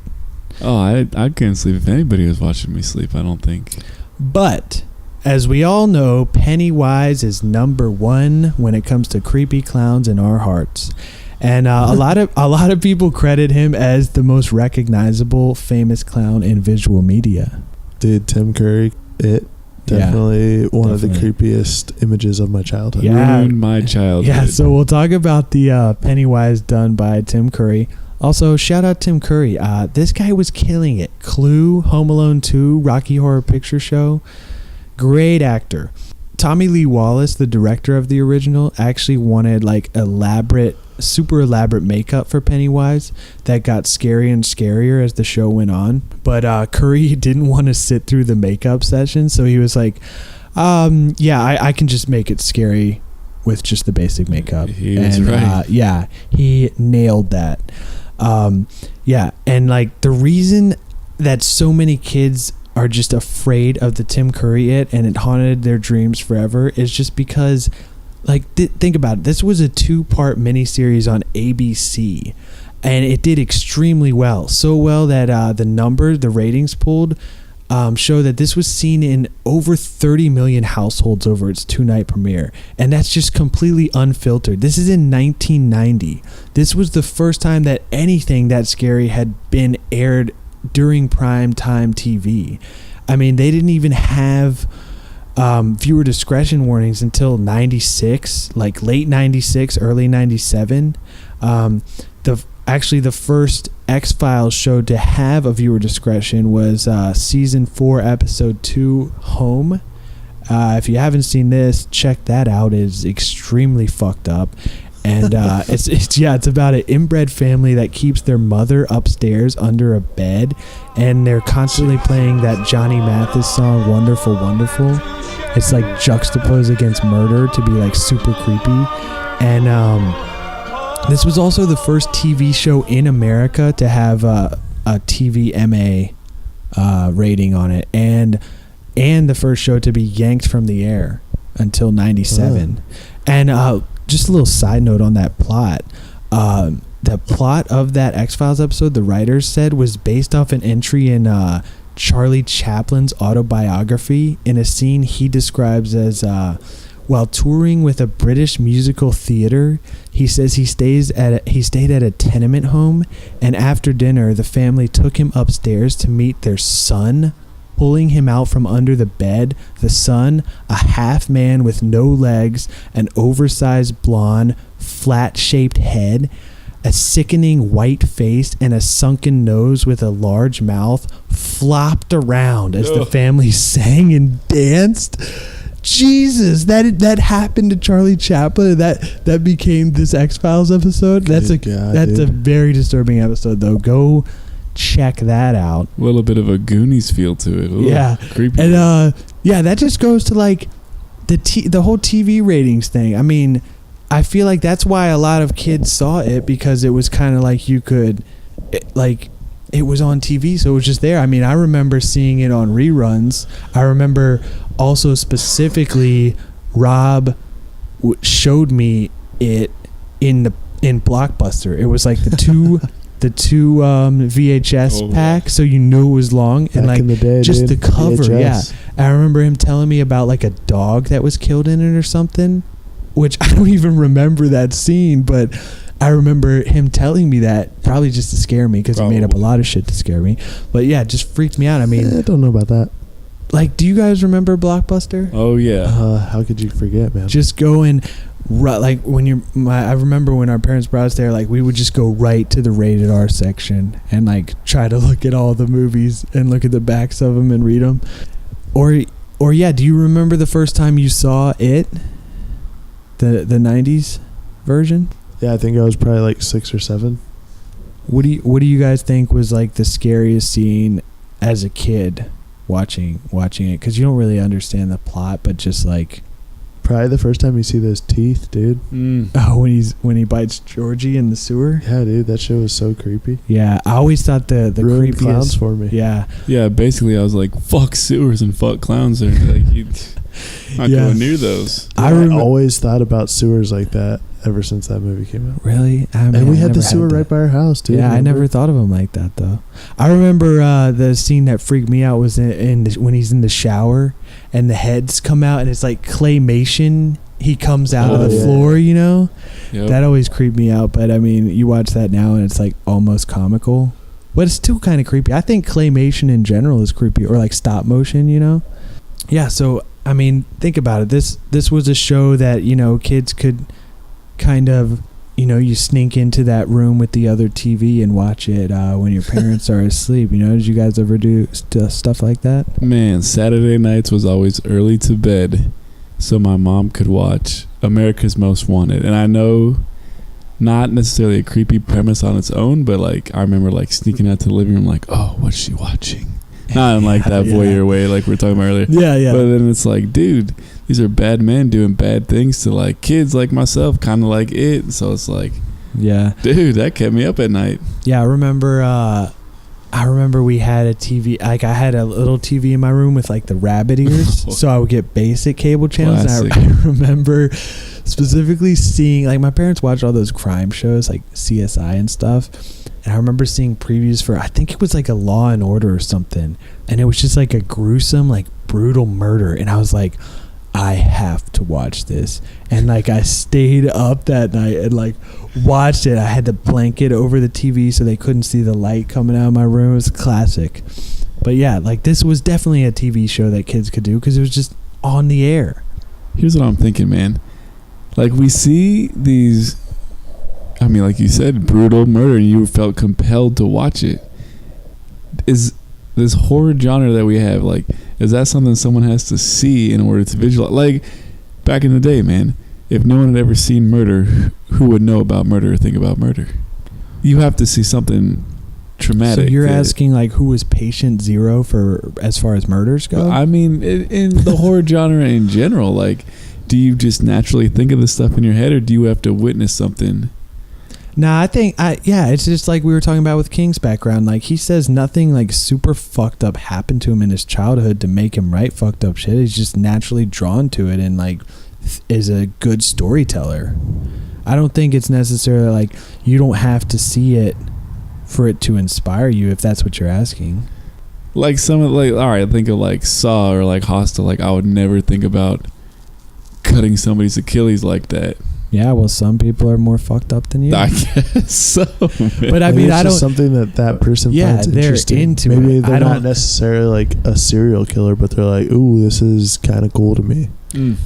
Oh, I couldn't sleep if anybody was watching me sleep, I don't think. But, as we all know, Pennywise is number one when it comes to creepy clowns in our hearts. And a lot of people credit him as the most recognizable famous clown in visual media. Dude, Tim Curry, definitely one of the creepiest images of my childhood. Yeah. Ruined my childhood. Yeah, so we'll talk about the Pennywise done by Tim Curry. Also, shout out Tim Curry. This guy was killing it. Clue, Home Alone 2, Rocky Horror Picture Show. Great actor. Tommy Lee Wallace, the director of the original, actually wanted like super elaborate makeup for Pennywise that got scarier and scarier as the show went on. But Curry didn't want to sit through the makeup session, so he was like, I can just make it scary with just the basic makeup. He was right. He nailed that. And like the reason that so many kids are just afraid of the Tim Curry and it haunted their dreams forever is just because, like, think about it. This was a 2-part miniseries on ABC, and it did extremely well. So well that the ratings pulled show that this was seen in over 30 million households over its 2-night premiere. And that's just completely unfiltered. This is in 1990. This was the first time that anything that scary had been aired during prime time TV. I mean, they didn't even have viewer discretion warnings until 96, like late 96, early 97. The first X-Files show to have a viewer discretion was season 4, episode 2, Home. If you haven't seen this, check that out. It's extremely fucked up. And it's about an inbred family that keeps their mother upstairs under a bed, and they're constantly playing that Johnny Mathis song, Wonderful, Wonderful. It's like juxtaposed against murder to be like super creepy. And this was also the first TV show in America to have a TVMA rating on it, and the first show to be yanked from the air until 97. And just a little side note on that plot. The plot of that X-Files episode, the writers said, was based off an entry in Charlie Chaplin's autobiography in a scene he describes as while touring with a British musical theater. He says he stayed at a tenement home, and after dinner the family took him upstairs to meet their son, pulling him out from under the bed. The son, a half man with no legs, an oversized blonde, flat-shaped head, a sickening white face, and a sunken nose with a large mouth, flopped around as the family sang and danced. Jesus, that happened to Charlie Chaplin. That became this X-Files episode. That's a very disturbing episode, though. Go check that out. A little bit of a Goonies feel to it. Ooh, yeah, creepy. And that just goes to like the whole TV ratings thing. I mean, I feel like that's why a lot of kids saw it, because it was kind of like it was on TV, so it was just there. I mean, I remember seeing it on reruns. I remember also specifically Rob showed me it in Blockbuster. It was like the two VHS pack, so you knew it was long. And like in the day, just dude, the cover, VHS. Yeah. I remember him telling me about like a dog that was killed in it or something, which I don't even remember that scene, but I remember him telling me that, probably just to scare me, because he made up a lot of shit to scare me. But yeah, it just freaked me out. I mean, I don't know about that. Like, do you guys remember Blockbuster? Oh yeah. How could you forget, man? Just going, like when I remember when our parents brought us there, like we would just go right to the rated R section and like try to look at all the movies and look at the backs of them and read them. Or yeah, do you remember the first time you saw it? The 90s version? Yeah, I think I was probably like 6 or 7. What do you guys think was like the scariest scene as a kid watching it? Because you don't really understand the plot, but just like Probably the first time you see those teeth, dude. Oh, when he bites Georgie in the sewer. Yeah, dude, that shit was so creepy. Yeah, I always thought the Ruined creepiest clowns for me. Yeah, basically I was like, fuck sewers and fuck clowns. Are like, not going near those. I always thought about sewers like that ever since that movie came out. Really? And we had the sewer right by our house, dude. Yeah, I never thought of him like that, though. I remember the scene that freaked me out was when he's in the shower and the heads come out and it's like claymation. He comes out of the floor, you know? Yep. That always creeped me out. But, I mean, you watch that now and it's like almost comical. But it's still kind of creepy. I think claymation in general is creepy, or like stop motion, you know? Yeah, so, I mean, think about it. This was a show that, you know, kids could kind of, you know, you sneak into that room with the other TV and watch it when your parents are asleep. You know, did you guys ever do stuff like that? Man, Saturday nights was always early to bed so my mom could watch America's Most Wanted. And I know not necessarily a creepy premise on its own, but like I remember like sneaking out to the living room like, oh, what's she watching? Not in like that voyeur way like we were talking about earlier. Yeah. But then it's like, dude, these are bad men doing bad things to like kids like myself, kind of like it. So it's like, yeah, dude, that kept me up at night. Yeah, I remember we had a TV. Like I had a little TV in my room with like the rabbit ears, so I would get basic cable channels. And I remember specifically seeing, like, my parents watched all those crime shows like CSI and stuff. And I remember seeing previews for, I think it was like a Law and Order or something. And it was just like a gruesome, like brutal murder. And I was like, I have to watch this. And like I stayed up that night and like watched it. I had the blanket over the TV so they couldn't see the light coming out of my room. It was classic. But yeah, like this was definitely a TV show that kids could do because it was just on the air. Here's what I'm thinking, man. Like we see these, I mean, like you said, brutal murder, and you felt compelled to watch it. Is this horror genre that we have, like, is that something someone has to see in order to visualize? Like, back in the day, man, if no one had ever seen murder, who would know about murder or think about murder? You have to see something traumatic. So you're asking, like, who was patient zero for as far as murders go? I mean, in the horror genre in general, like, do you just naturally think of this stuff in your head, or do you have to witness something? Nah, I think, it's just like we were talking about with King's background. Like, he says nothing, like, super fucked up happened to him in his childhood to make him write fucked up shit. He's just naturally drawn to it and, like, is a good storyteller. I don't think it's necessarily, like, you don't have to see it for it to inspire you, if that's what you're asking. Like, some of, like, all right, think of, like, Saw or, like, Hostel. Like, I would never think about cutting somebody's Achilles like that. Yeah, well, some people are more fucked up than you. I guess so, man. But I mean, I don't. Something that person finds interesting. Into Maybe they're not necessarily like a serial killer, but they're like, "Ooh, this is kind of cool to me."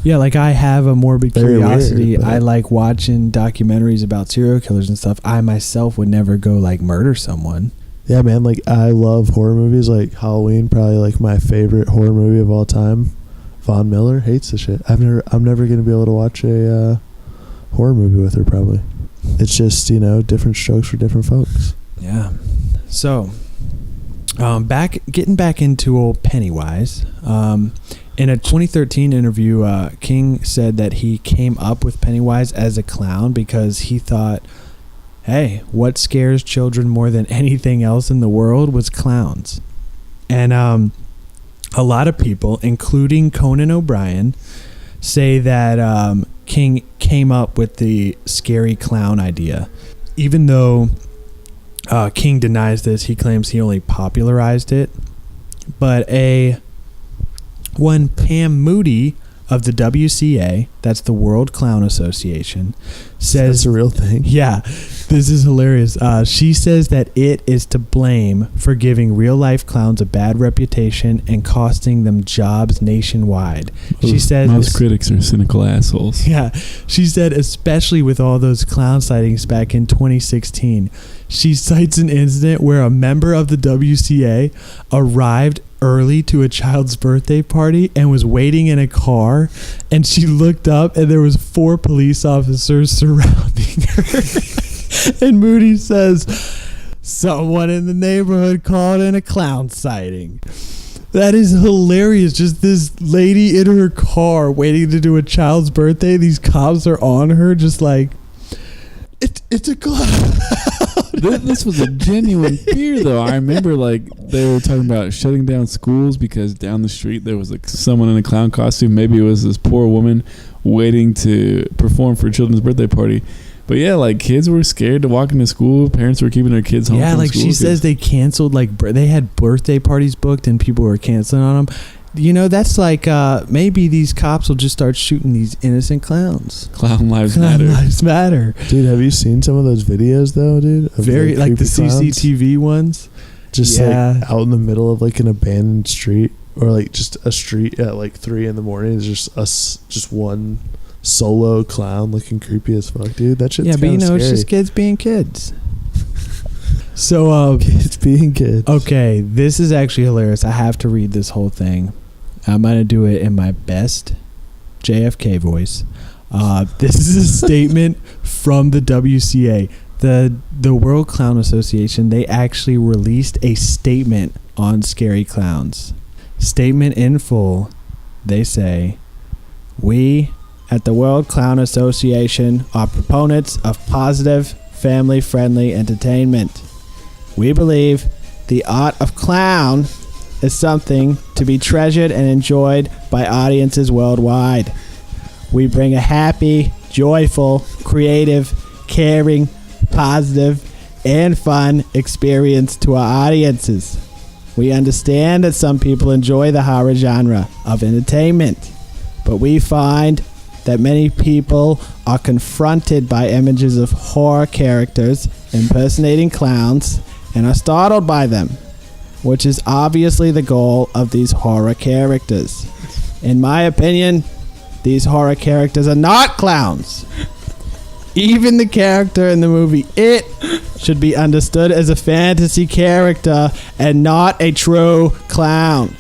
Yeah, like I have a morbid curiosity. Weird, I like watching documentaries about serial killers and stuff. I myself would never go like murder someone. Yeah, man. Like I love horror movies. Like Halloween, probably like my favorite horror movie of all time. Von Miller hates the shit. I'm never gonna be able to watch a horror movie with her, probably. It's just, you know, different strokes for different folks. Yeah. So getting back into old Pennywise, in a 2013 interview, King said that he came up with Pennywise as a clown because he thought, hey, what scares children more than anything else in the world was clowns. And a lot of people, including Conan O'Brien, say that King came up with the scary clown idea. Even though King denies this, he claims he only popularized it. But one Pam Moody of the WCA, that's the World Clown Association, says... That's a real thing? Yeah, this is hilarious. She says that it is to blame for giving real-life clowns a bad reputation and costing them jobs nationwide. She said most critics are cynical assholes. Yeah, she said especially with all those clown sightings back in 2016. She cites an incident where a member of the WCA arrived early to a child's birthday party and was waiting in a car, and she looked up and there was 4 police officers surrounding her. And Moody says, someone in the neighborhood called in a clown sighting. That is hilarious. Just this lady in her car waiting to do a child's birthday. These cops are on her, just like, it's a clown. This was a genuine fear, though. I remember, like, they were talking about shutting down schools because down the street there was like someone in a clown costume. Maybe it was this poor woman waiting to perform for a children's birthday party. But yeah, like, kids were scared to walk into school. Parents were keeping their kids home. Yeah, from like school she says they canceled, like, they had birthday parties booked and people were canceling on them. You know, that's like, maybe these cops will just start shooting these innocent clowns. Clown lives Clown matter. lives matter. Dude, have you seen some of those videos though, dude? Of Very, like the creepy clowns? CCTV ones. Just like out in the middle of like an abandoned street, or like just a street at like 3 a.m. It's just one solo clown looking creepy as fuck, dude. That shit's but you know, scary. it's just kids being kids. So, kids being kids. Okay, this is actually hilarious. I have to read this whole thing. I'm going to do it in my best JFK voice. This is a statement from the WCA. The World Clown Association, they actually released a statement on scary clowns. Statement in full. They say, "We at the World Clown Association are proponents of positive, family-friendly entertainment. We believe the art of clown is something to be treasured and enjoyed by audiences worldwide. We bring a happy, joyful, creative, caring, positive, and fun experience to our audiences. We understand that some people enjoy the horror genre of entertainment, but we find that many people are confronted by images of horror characters impersonating clowns and are startled by them, which is obviously the goal of these horror characters. In my opinion, these horror characters are not clowns. Even the character in the movie It should be understood as a fantasy character and not a true clown.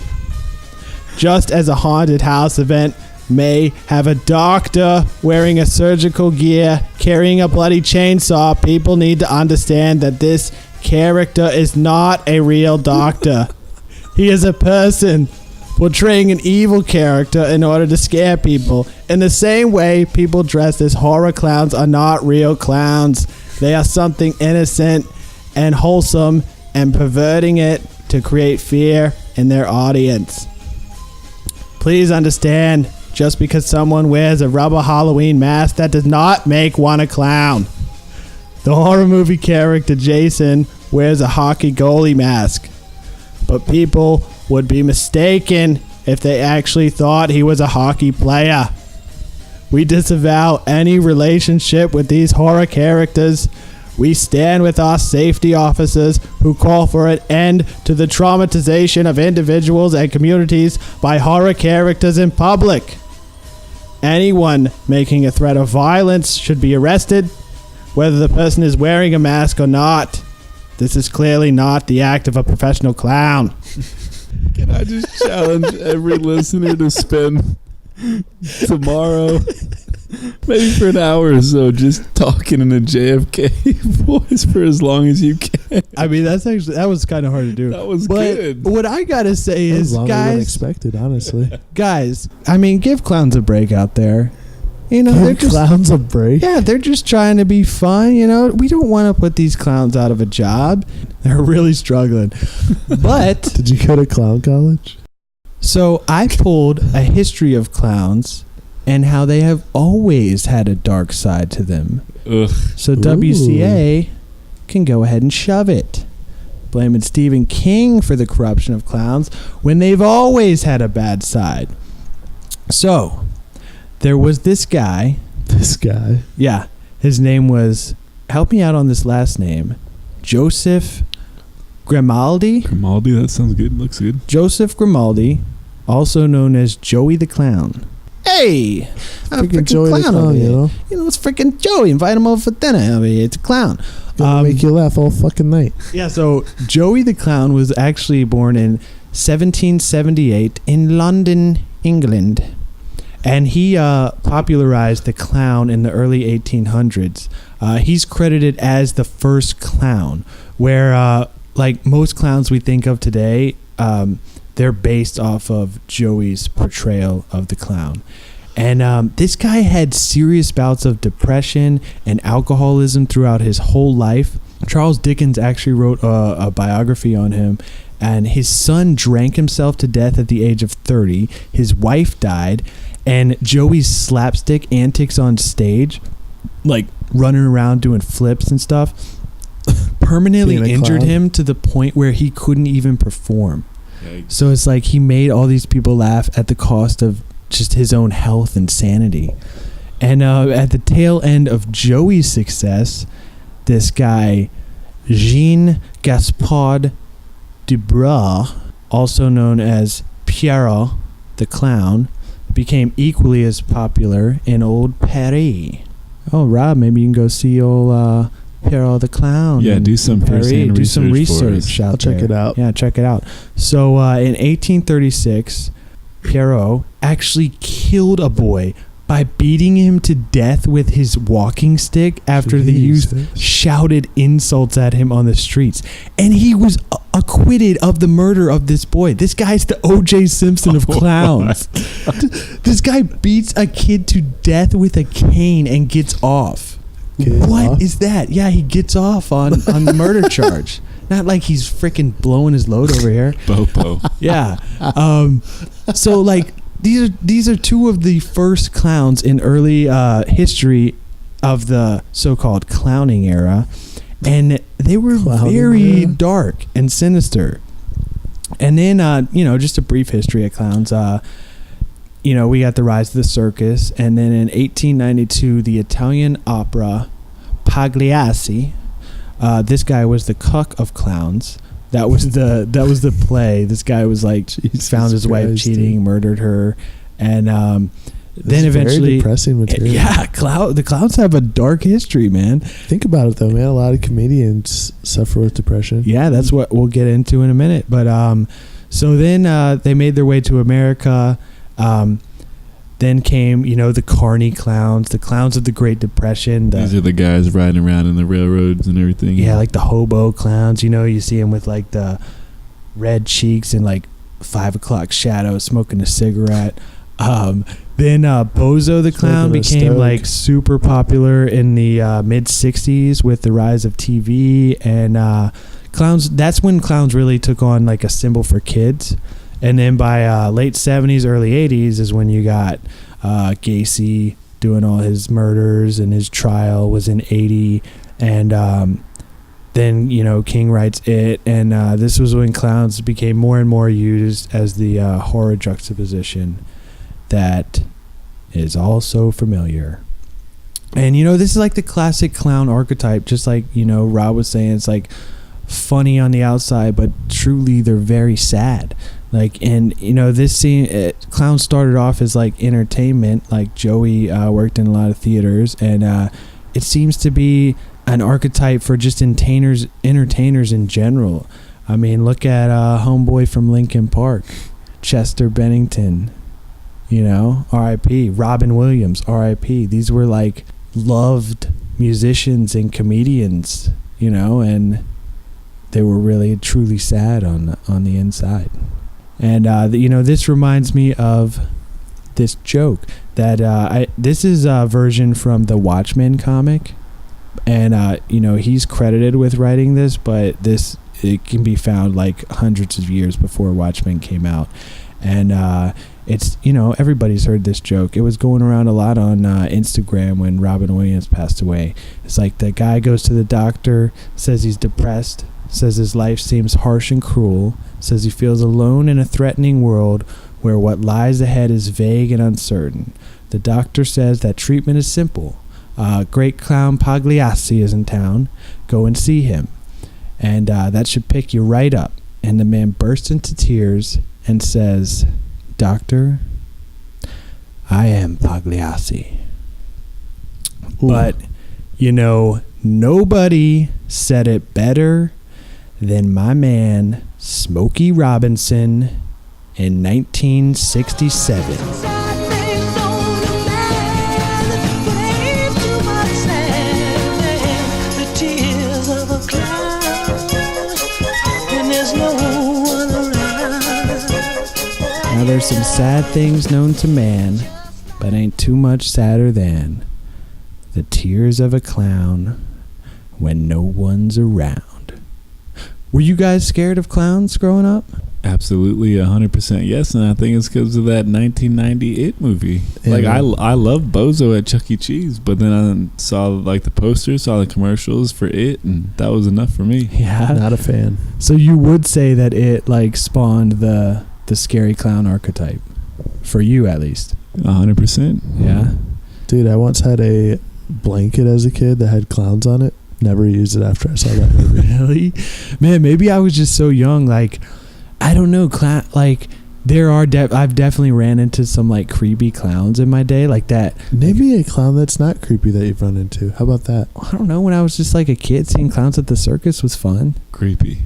Just as a haunted house event may have a doctor wearing a surgical gear, carrying a bloody chainsaw, people need to understand that this character is not a real doctor. He is a person portraying an evil character in order to scare people. In the same way, people dressed as horror clowns are not real clowns. They are something innocent and wholesome and perverting it to create fear in their audience. Please understand, just because someone wears a rubber Halloween mask, that does not make one a clown. The horror movie character Jason wears a hockey goalie mask, but people would be mistaken if they actually thought he was a hockey player. We disavow any relationship with these horror characters. We stand with our safety officers who call for an end to the traumatization of individuals and communities by horror characters in public. Anyone making a threat of violence should be arrested, whether the person is wearing a mask or not. This is clearly not the act of a professional clown." Can I just challenge every listener to spend tomorrow, maybe for an hour or so, just talking in a JFK voice for as long as you can? I mean, that was kind of hard to do. That was but good. What I gotta say is, guys, expected, honestly. guys, I mean, give clowns a break out there. You know, they're just clowns a break. Yeah, they're just trying to be fun. You know, we don't want to put these clowns out of a job. They're really struggling. But Did you go to clown college? so I pulled a history of clowns and how they have always had a dark side to them. Ugh. So WCA can go ahead and shove it, blaming Stephen King for the corruption of clowns when they've always had a bad side. So there was this guy. This guy. Yeah, his name was, help me out on this last name, Joseph Grimaldi. Grimaldi, that sounds good. Looks good. Joseph Grimaldi, also known as Joey the Clown. Hey, I'm Freaking freaking Joey the clown Clown, over here. you know? You know, it's freaking Joey. Invite him over for dinner. Over here. It's a clown. Gonna make you laugh all fucking night. Yeah, so Joey the Clown was actually born in 1778 in London, England. And he popularized the clown in the early 1800s. He's credited as the first clown, where like most clowns we think of today, they're they're based off of Joey's portrayal of the clown. And this guy had serious bouts of depression and alcoholism throughout his whole life. Charles Dickens actually wrote a biography on him, and his son drank himself to death at the age of 30. His wife died, and Joey's slapstick antics on stage, like running around doing flips and stuff, permanently injured him to the point where he couldn't even perform. Yikes. So it's like he made all these people laugh at the cost of just his own health and sanity. And at the tail end of Joey's success, this guy Jean Gaspard Dubras, also known as Pierrot the Clown, became equally as popular in old Paris. Oh, Rob, maybe you can go see old Pierrot the Clown. Yeah, do some first-hand do some research out there. Check it out. Yeah, check it out. So in 1836, Pierrot actually killed a boy by beating him to death with his walking stick after the youth shouted insults at him on the streets. And he was acquitted of the murder of this boy. This guy's the O.J. Simpson of clowns. This guy beats a kid to death with a cane and gets off. What is that? Yeah, he gets off on the murder charge. Not like he's freaking blowing his load over here. Bopo. Yeah. So like these are two of the first clowns in early history of the so-called clowning era, and they were very dark and sinister. And then just a brief history of clowns. We got the rise of the circus, and then in 1892 the Italian opera Pagliacci. This guy was the cuck of clowns. That was the play. This guy was like found his wife cheating, murdered her, and then eventually very depressing material. Yeah, the clowns have a dark history, man. Think about it though, man. A lot of comedians suffer with depression. Yeah, that's what we'll get into in a minute. But so then they made their way to America. Then came, the carny clowns, the clowns of the Great Depression. These are the guys riding around in the railroads and everything. Yeah, like the hobo clowns. You see them with like the red cheeks and like 5 o'clock shadow, smoking a cigarette. Then Bozo the Clown became like super popular in the mid 60s with the rise of TV and clowns. That's when clowns really took on like a symbol for kids. And then by late 70s, early 80s is when you got Gacy doing all his murders, and his trial was in 80. And then, King writes It. And this was when clowns became more and more used as the horror juxtaposition that is also familiar. And, this is like the classic clown archetype, just like, Rob was saying, it's like funny on the outside, but truly they're very sad. Like, and this scene, clowns started off as like entertainment. Like Joey worked in a lot of theaters, and it seems to be an archetype for just entertainers in general. I mean, look at homeboy from Linkin Park, Chester Bennington. R.I.P. Robin Williams, R.I.P. These were like loved musicians and comedians, and they were really truly sad on the inside. And this reminds me of this joke that this is a version from the Watchmen comic, and he's credited with writing this, but it can be found like hundreds of years before Watchmen came out, and it's everybody's heard this joke. It was going around a lot on Instagram when Robin Williams passed away. It's like the guy goes to the doctor, says he's depressed, says his life seems harsh and cruel, says he feels alone in a threatening world where what lies ahead is vague and uncertain. The doctor says that treatment is simple. Great clown Pagliacci is in town. Go and see him. And that should pick you right up. And the man bursts into tears and says, "Doctor, I am Pagliacci." Ooh. But, nobody said it better than my man Smokey Robinson in 1967. Now there's some sad things known to man, but ain't too much sadder than the tears of a clown when no one's around. Were you guys scared of clowns growing up? Absolutely, 100% yes, and I think it's because of that 1990 It movie. Yeah. Like, I love Bozo at Chuck E. Cheese, but then I saw like the posters, saw the commercials for It, and that was enough for me. Yeah. Not a fan. So you would say that it like spawned the scary clown archetype, for you at least. 100%. Yeah. Dude, I once had a blanket as a kid that had clowns on it. Never used it after I saw that movie. Really? Man, maybe I was just so young. Like, I don't know. Like, there are. I've definitely ran into some like creepy clowns in my day, like that. Name me a clown that's not creepy that you've run into. How about that? I don't know. When I was just like a kid, seeing clowns at the circus was fun. Creepy.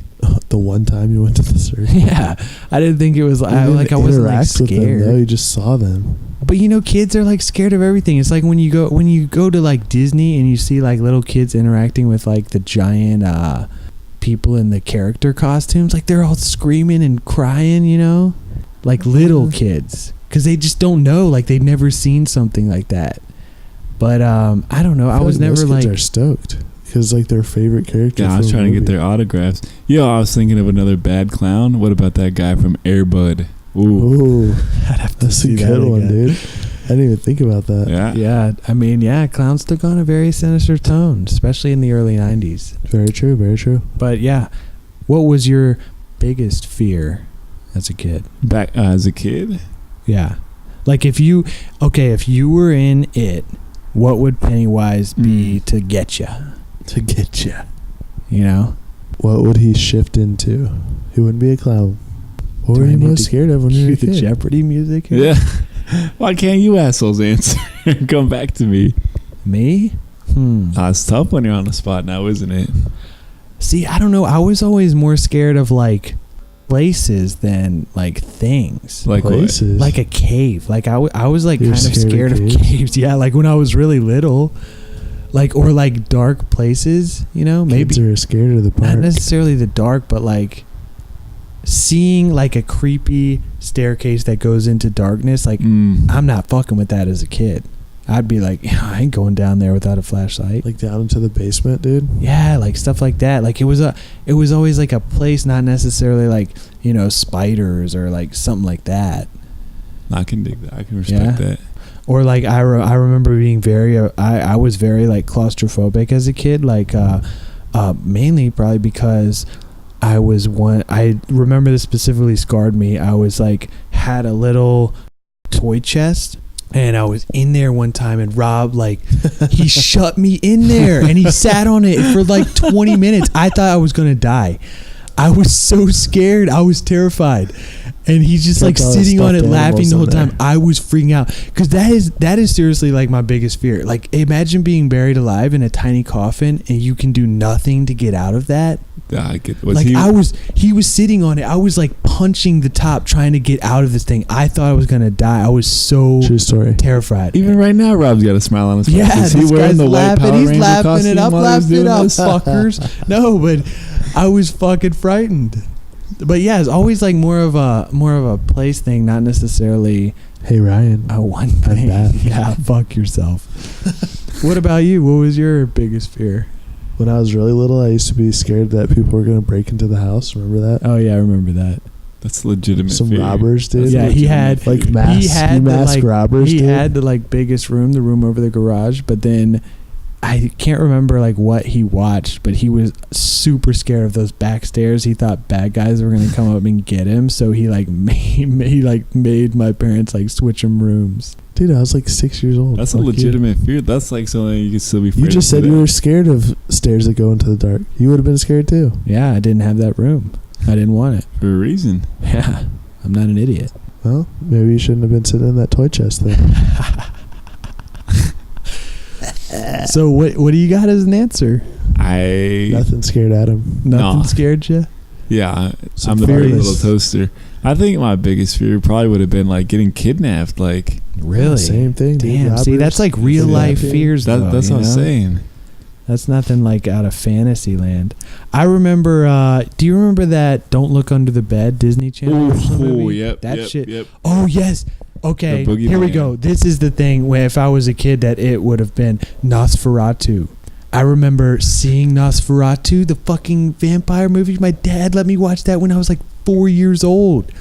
The one time you went to the circus. Yeah, I didn't think it was. I wasn't like interact with them, scared. though. You just saw them. But you know, kids are like scared of everything. It's like when you go to like Disney and you see like little kids interacting with like the giant people in the character costumes. Like they're all screaming and crying. You know, like little kids, because they just don't know. Like they've never seen something like that. But I don't know. I was never those like. kids are stoked because like their favorite character. Yeah, I was trying to get their autographs. Yo, I was thinking of another bad clown. What about that guy from Air Bud? Ooh. I'd have to That's a see good that one, again. dude. I didn't even think about that. Yeah. Yeah, I mean, yeah, clowns took on a very sinister tone, especially in the early 90s. Very true, very true. But yeah, what was your biggest fear as a kid? Back as a kid? Yeah. Like if you were in It, what would Pennywise be to get you? To get you. You know? What would he shift into? He wouldn't be a clown. What Do were I you need most to scared of when you were a Cue the kid? Jeopardy music here? Yeah. Why can't you assholes answer? Come back to me. Me? It's tough when you're on the spot now, isn't it? See, I don't know. I was always more scared of like places than like things. Like Places. Like a cave. Like I was like You're kind of scared scared of of caves? caves. Yeah, like when I was really little. Like, or like dark places, you know? Maybe Kids are scared of the park. not necessarily the dark, but like seeing like a creepy staircase that goes into darkness. Like I'm not fucking with that as a kid. I'd be like, I ain't going down there without a flashlight. Like down into the basement, dude. Yeah, like stuff like that. Like it was always like a place, not necessarily like, you know, spiders or like something like that. I can dig that. I can respect that. Or like I remember being very I was very like claustrophobic as a kid, like mainly probably because I remember this specifically scarred me. I was like had a little toy chest. And I was in there one time, and Rob, like, he shut me in there, and he sat on it for like 20 minutes. I thought I was going to die. I was so scared. I was terrified. And he's just like sitting on it, laughing the whole time. I was freaking out. Because that is seriously like my biggest fear. Like, imagine being buried alive in a tiny coffin, and you can do nothing to get out of that. I get. He was sitting on it. I was like punching the top trying to get out of this thing. I thought I was gonna die. I was so True story. terrified. Even right now, Rob's got a smile on his face. Yeah, Is he this wearing guy's the white Power laughing. He's Ranger laughing it costume up, while he's laughing it doing up, this? fuckers. No, but I was fucking frightened. But yeah, it's always like more of a place thing, not necessarily Hey Ryan. a one thing. back. Yeah, fuck yourself. What about you? What was your biggest fear? When I was really little, I used to be scared that people were going to break into the house. Remember that? Oh yeah, I remember that. That's legitimate. Some fear. robbers, dude. That's Yeah, he had legitimate like fear. mask robbers. He dude. had the like biggest room, the room over the garage, but then I can't remember like what he watched, but he was super scared of those back stairs. He thought bad guys were gonna come up and get him, so he like made my parents like switch him rooms. Dude, I was like 6 years old. That's a Fuck legitimate fear. That's like something you can still be. You just said you were scared of stairs that go into the dark. You would have been scared too. Yeah, I didn't have that room. I didn't want it. For a reason. Yeah, I'm not an idiot. Well, maybe you shouldn't have been sitting in that toy chest then. So what do you got as an answer? Nothing scared Adam. Nothing scared you? Yeah, So I'm the very fearless. little toaster. I think my biggest fear probably would have been like getting kidnapped. Like Really? Same thing. dude. Damn. See, Robbers, that's like real life kidnapping. fears. that's though, what I'm you know? saying. That's nothing like out of Fantasyland. I remember. Do you remember that "Don't Look Under the Bed" Disney Channel movie? Yep. That shit. Yep. Oh yes. Okay. The Boogeyman. Here we go. This is the thing. Where if I was a kid, that it would have been Nosferatu. I remember seeing Nosferatu, the fucking vampire movie. My dad let me watch that when I was like 4 years old.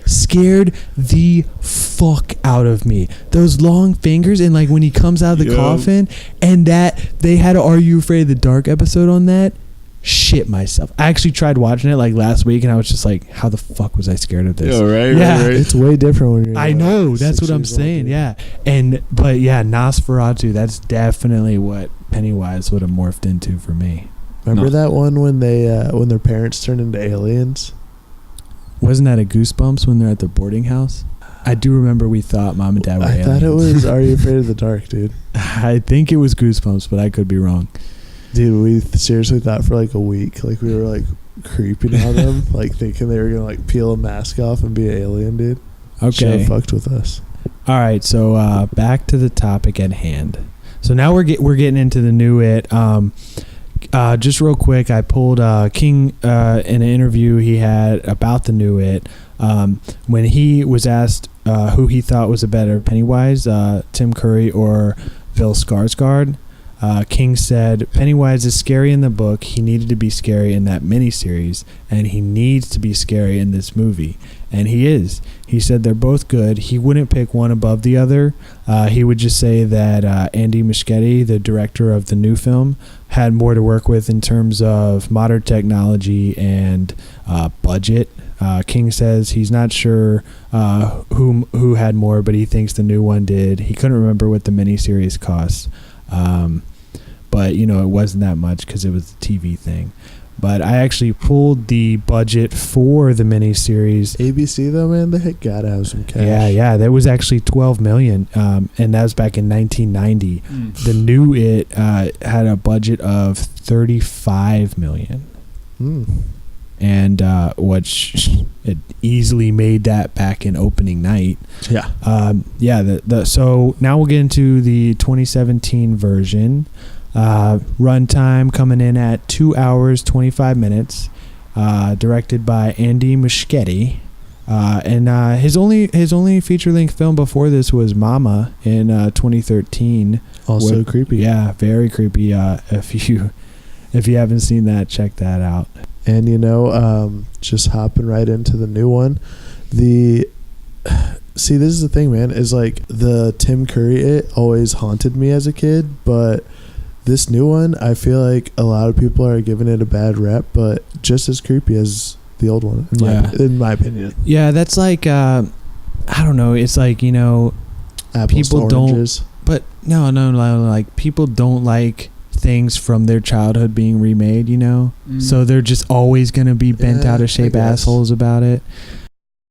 Scared the fuck out of me. Those long fingers, and like when he comes out of the coffin, and that they had a "Are You Afraid of the Dark" episode on that. Shit myself. I actually tried watching it like last week, and I was just like, how the fuck was I scared of this? Right. It's way different when you're I know, that's what I'm saying. Yeah. But Nosferatu, that's definitely what Pennywise would have morphed into for me. Remember that one when they when their parents turned into aliens? Wasn't that a Goosebumps when they're at the boarding house? I do remember we thought mom and dad were aliens. I thought it was Are You Afraid of the Dark, dude? I think it was Goosebumps, but I could be wrong. Dude, we seriously thought for like a week, like we were like creeping on them, like thinking they were gonna like peel a mask off and be an alien, dude. Okay. Shit fucked with us. All right, so back to the topic at hand. So now we're getting into the new It. Just real quick, I pulled King in an interview he had about the new It. When he was asked who he thought was a better Pennywise, Tim Curry or Bill Skarsgård, King said, Pennywise is scary in the book. He needed to be scary in that miniseries, and he needs to be scary in this movie. And he is. He said they're both good. He wouldn't pick one above the other. He would just say that Andy Muschietti, the director of the new film, had more to work with in terms of modern technology and budget. King says he's not sure who had more, but he thinks the new one did. He couldn't remember what the miniseries cost. But, it wasn't that much because it was a TV thing. But I actually pulled the budget for the miniseries. ABC, though, man, they gotta have some cash. Yeah, that was actually $12 million, and that was back in 1990. The new It had a budget of $35 million. And which it easily made that back in opening night. Yeah. So now we'll get into the 2017 version. Runtime coming in at 2 hours 25 minutes. Directed by Andy Muschietti. And his only feature-length film before this was Mama in 2013. Also creepy. Yeah, very creepy. If you haven't seen that, check that out. And just hopping right into the new one, see, this is the thing, man, is like the Tim Curry It always haunted me as a kid, but this new one, I feel like a lot of people are giving it a bad rep, but just as creepy as the old one, in my opinion. Yeah, that's like I don't know, it's like, Apples people to oranges. don't, but no, like people don't like things from their childhood being remade, so they're just always gonna be bent out of shape assholes about it.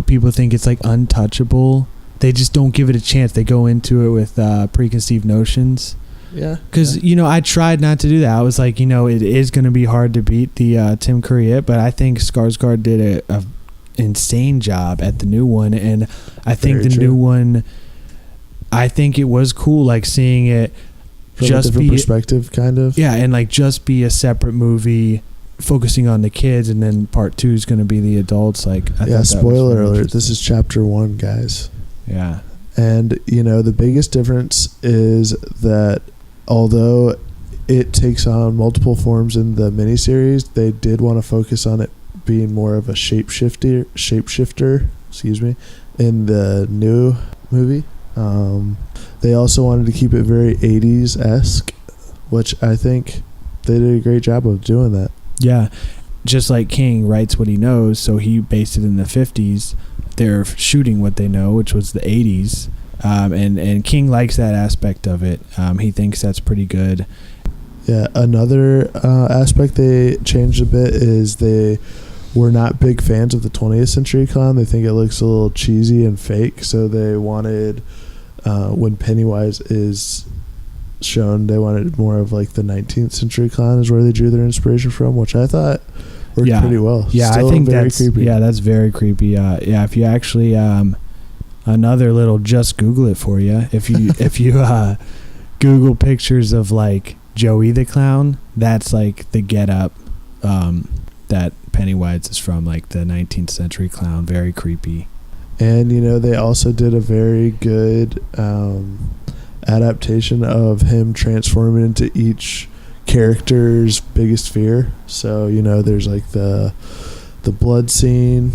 People think it's like untouchable. They just don't give it a chance. They go into it with preconceived notions. Because I tried not to do that. I was like, it is gonna be hard to beat the Tim Curry It, but I think Skarsgård did a insane job at the new one, and I think new one, I think it was cool, like seeing it from just a different perspective, kind of. Yeah, and like just be a separate movie focusing on the kids, and then part 2 is going to be the adults. Like, spoiler alert, this is chapter 1, guys. Yeah. And the biggest difference is that although it takes on multiple forms in the miniseries, they did want to focus on it being more of a shapeshifter, in the new movie. They also wanted to keep it very 80s-esque, which I think they did a great job of doing that. Yeah. Just like King writes what he knows, so he based it in the 50s. They're shooting what they know, which was the 80s. And King likes that aspect of it. He thinks that's pretty good. Yeah, another aspect they changed a bit is they were not big fans of the 20th century clown. They think it looks a little cheesy and fake, so they wanted... when Pennywise is shown, they wanted more of like the 19th century clown is where they drew their inspiration from, which I thought worked pretty well. Yeah, still I think that's creepy. Yeah, that's very creepy. If you actually another little just Google it for you. If you Google pictures of like Joey the Clown, that's like the get up that Pennywise is from, like the 19th century clown, very creepy. And they also did a very good adaptation of him transforming into each character's biggest fear. So there's like the blood scene,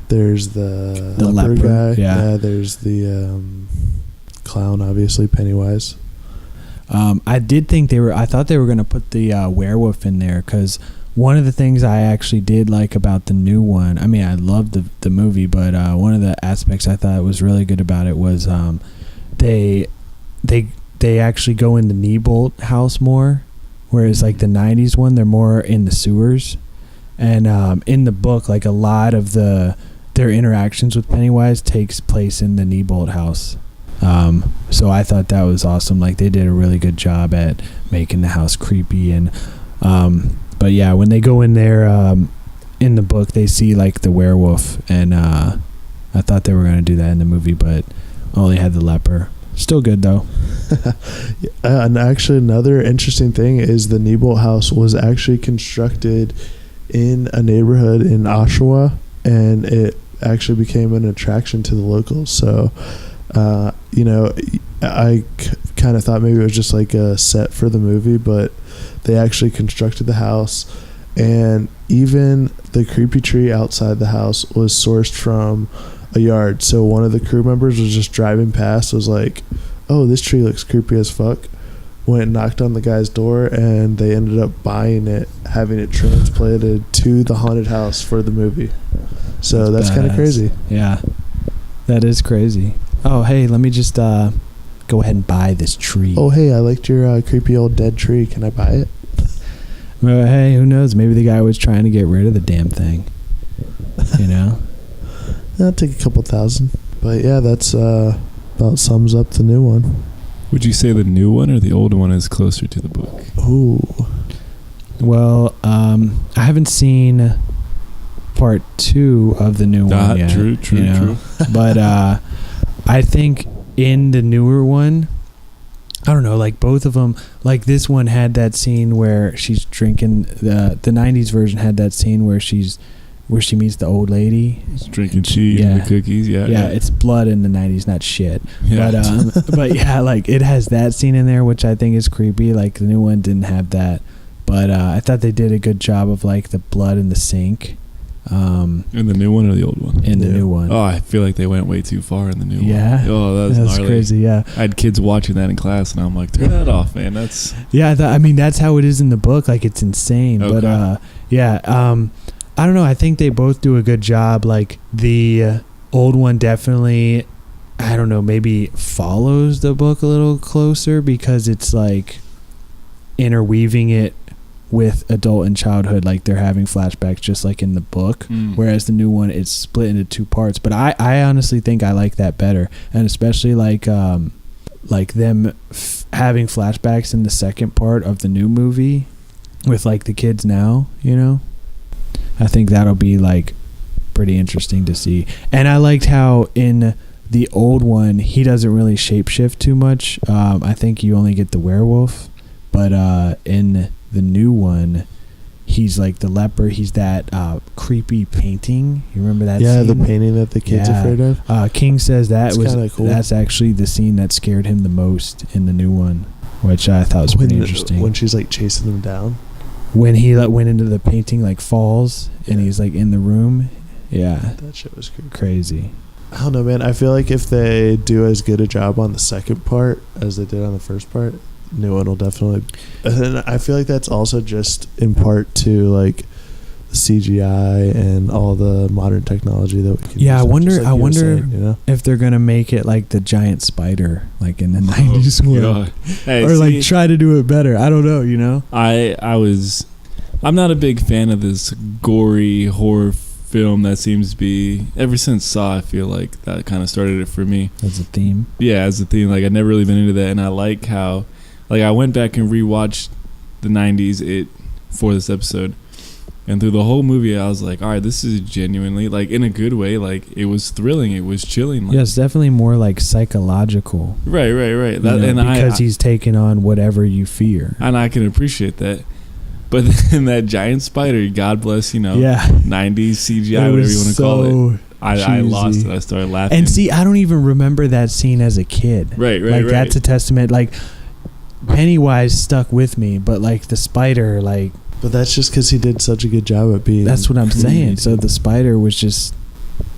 there's the leper guy, there's the clown, obviously Pennywise. I thought they were going to put the werewolf in there, because one of the things I actually did like about the new one, I mean, I loved the movie, but one of the aspects I thought was really good about it was they actually go in the Neibolt house more, whereas like the 90s one, they're more in the sewers. And in the book, like a lot of their interactions with Pennywise takes place in the Neibolt house. So I thought that was awesome. Like they did a really good job at making the house creepy. And but yeah, when they go in there in the book, they see like the werewolf, and I thought they were going to do that in the movie, but only had the leper. Still good though. And actually, another interesting thing is the Neibolt house was actually constructed in a neighborhood in Oshawa, and it actually became an attraction to the locals. So I kind of thought maybe it was just like a set for the movie, but they actually constructed the house, and even the creepy tree outside the house was sourced from a yard. So one of the crew members was just driving past, was like, oh, this tree looks creepy as fuck, went and knocked on the guy's door, and they ended up buying it, having it transplanted to the haunted house for the movie. So that's kind of crazy. Yeah, that is crazy. Oh, hey, let me just go ahead and buy this tree. Oh, hey, I liked your creepy old dead tree. Can I buy it? Well, hey, who knows? Maybe the guy was trying to get rid of the damn thing. I'll take a couple thousand. But yeah, that's about sums up the new one. Would you say the new one or the old one is closer to the book? Ooh. Well, I haven't seen part 2 of the new one yet. True. But I think in the newer one, I don't know, like both of them, like this one had that scene where she's drinking, the 90s version had that scene where she meets the old lady. She's drinking tea and the cookies, yeah. It's blood in the 90s, not shit. Yeah. But yeah, like it has that scene in there, which I think is creepy. Like the new one didn't have that. But I thought they did a good job of like the blood in the sink. In the new one or the old one? In the new one. Oh, I feel like they went way too far in the new one. Yeah. Oh, that's crazy. Yeah. I had kids watching that in class, and I'm like, turn that off, man. That's I mean, that's how it is in the book. Like it's insane. Okay. But I don't know. I think they both do a good job. Like the old one definitely, I don't know, maybe follows the book a little closer because it's like interweaving it with adult and childhood, like they're having flashbacks just like in the book, whereas the new one, it's split into 2 parts. But I honestly think I like that better, and especially like them having flashbacks in the second part of the new movie with like the kids now, I think that'll be like pretty interesting to see. And I liked how in the old one he doesn't really shapeshift too much. I think you only get the werewolf, but in the new one, he's like the leper. He's that creepy painting. You remember that scene? Yeah, the painting that the kid's afraid of. King says that's cool. That's actually the scene that scared him the most in the new one, which I thought was pretty interesting. When she's like chasing them down. When he went into the painting, like falls, and he's like in the room. Yeah. That shit was crazy. I don't know, man. I feel like if they do as good a job on the second part as they did on the first part, new one will definitely. And I feel like that's also just in part to like CGI and all the modern technology that we can use. I wonder if they're gonna make it like the giant spider, like in the 90s world, or like try to do it better. I don't know. I'm not a big fan of this gory horror film that seems to be, ever since Saw, I feel like that kind of started it for me as a theme. Like I've never really been into that, and I like how, like, I went back and rewatched the 90s for this episode, And through the whole movie, I was like, all right, this is genuinely, like, in a good way, like, it was thrilling. It was chilling. Like, yeah, it's definitely more like psychological. Right. Because he's taking on whatever you fear. And I can appreciate that. But then that giant spider, God bless, 90s CGI, whatever you want to call it. I lost it. I started laughing. And see, I don't even remember that scene as a kid. Right. That's a testament. Like, Pennywise stuck with me, but like the spider, like. But that's just because he did such a good job at being. That's what I'm saying. So the spider was just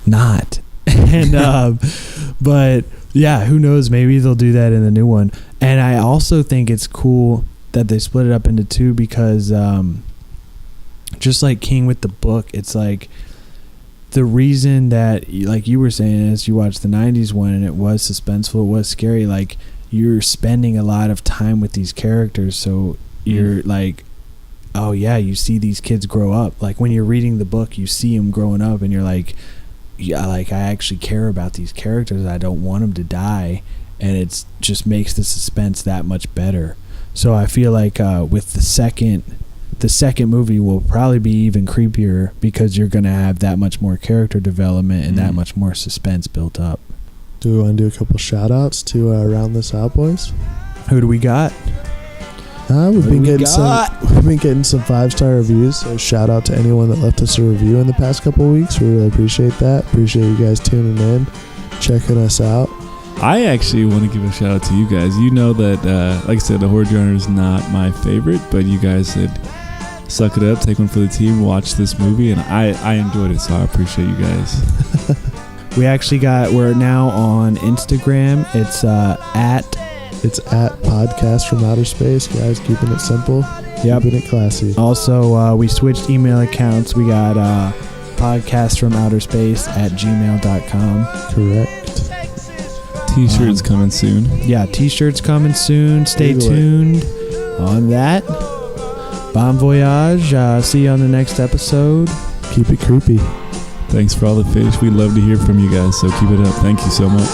not. And but yeah, who knows? Maybe they'll do that in the new one. And I also think it's cool that they split it up into two because just like King with the book, it's like the reason that, like you were saying, as you watched the 90s one and it was suspenseful, it was scary, like you're spending a lot of time with these characters, so you're like, oh yeah, you see these kids grow up. Like when you're reading the book, you see them growing up and you're like, yeah, like I actually care about these characters. I don't want them to die, and it's just makes the suspense that much better. So I feel like with the second movie will probably be even creepier because you're going to have that much more character development and that much more suspense built up. Do we want to do a couple shout outs to round this out, boys? Who do we got? We've been getting some 5-star reviews, so shout out to anyone that left us a review in the past couple of weeks. We really appreciate that. Appreciate you guys tuning in, checking us out. I actually want to give a shout out to you guys. You know that, like I said, the horror genre is not my favorite, but you guys said, suck it up, take one for the team, watch this movie, and I enjoyed it, so I appreciate you guys. We're now on Instagram. It's at Podcast from Outer Space, guys. Keeping it simple, keeping it classy. Also, we switched email accounts. We got podcastfromouterspace@gmail.com. Correct. T-shirts coming soon. Yeah, T-shirts coming soon. Stay tuned on that. Bon voyage. See you on the next episode. Keep it creepy. Thanks for all the fish. We love to hear from you guys, so keep it up. Thank you so much.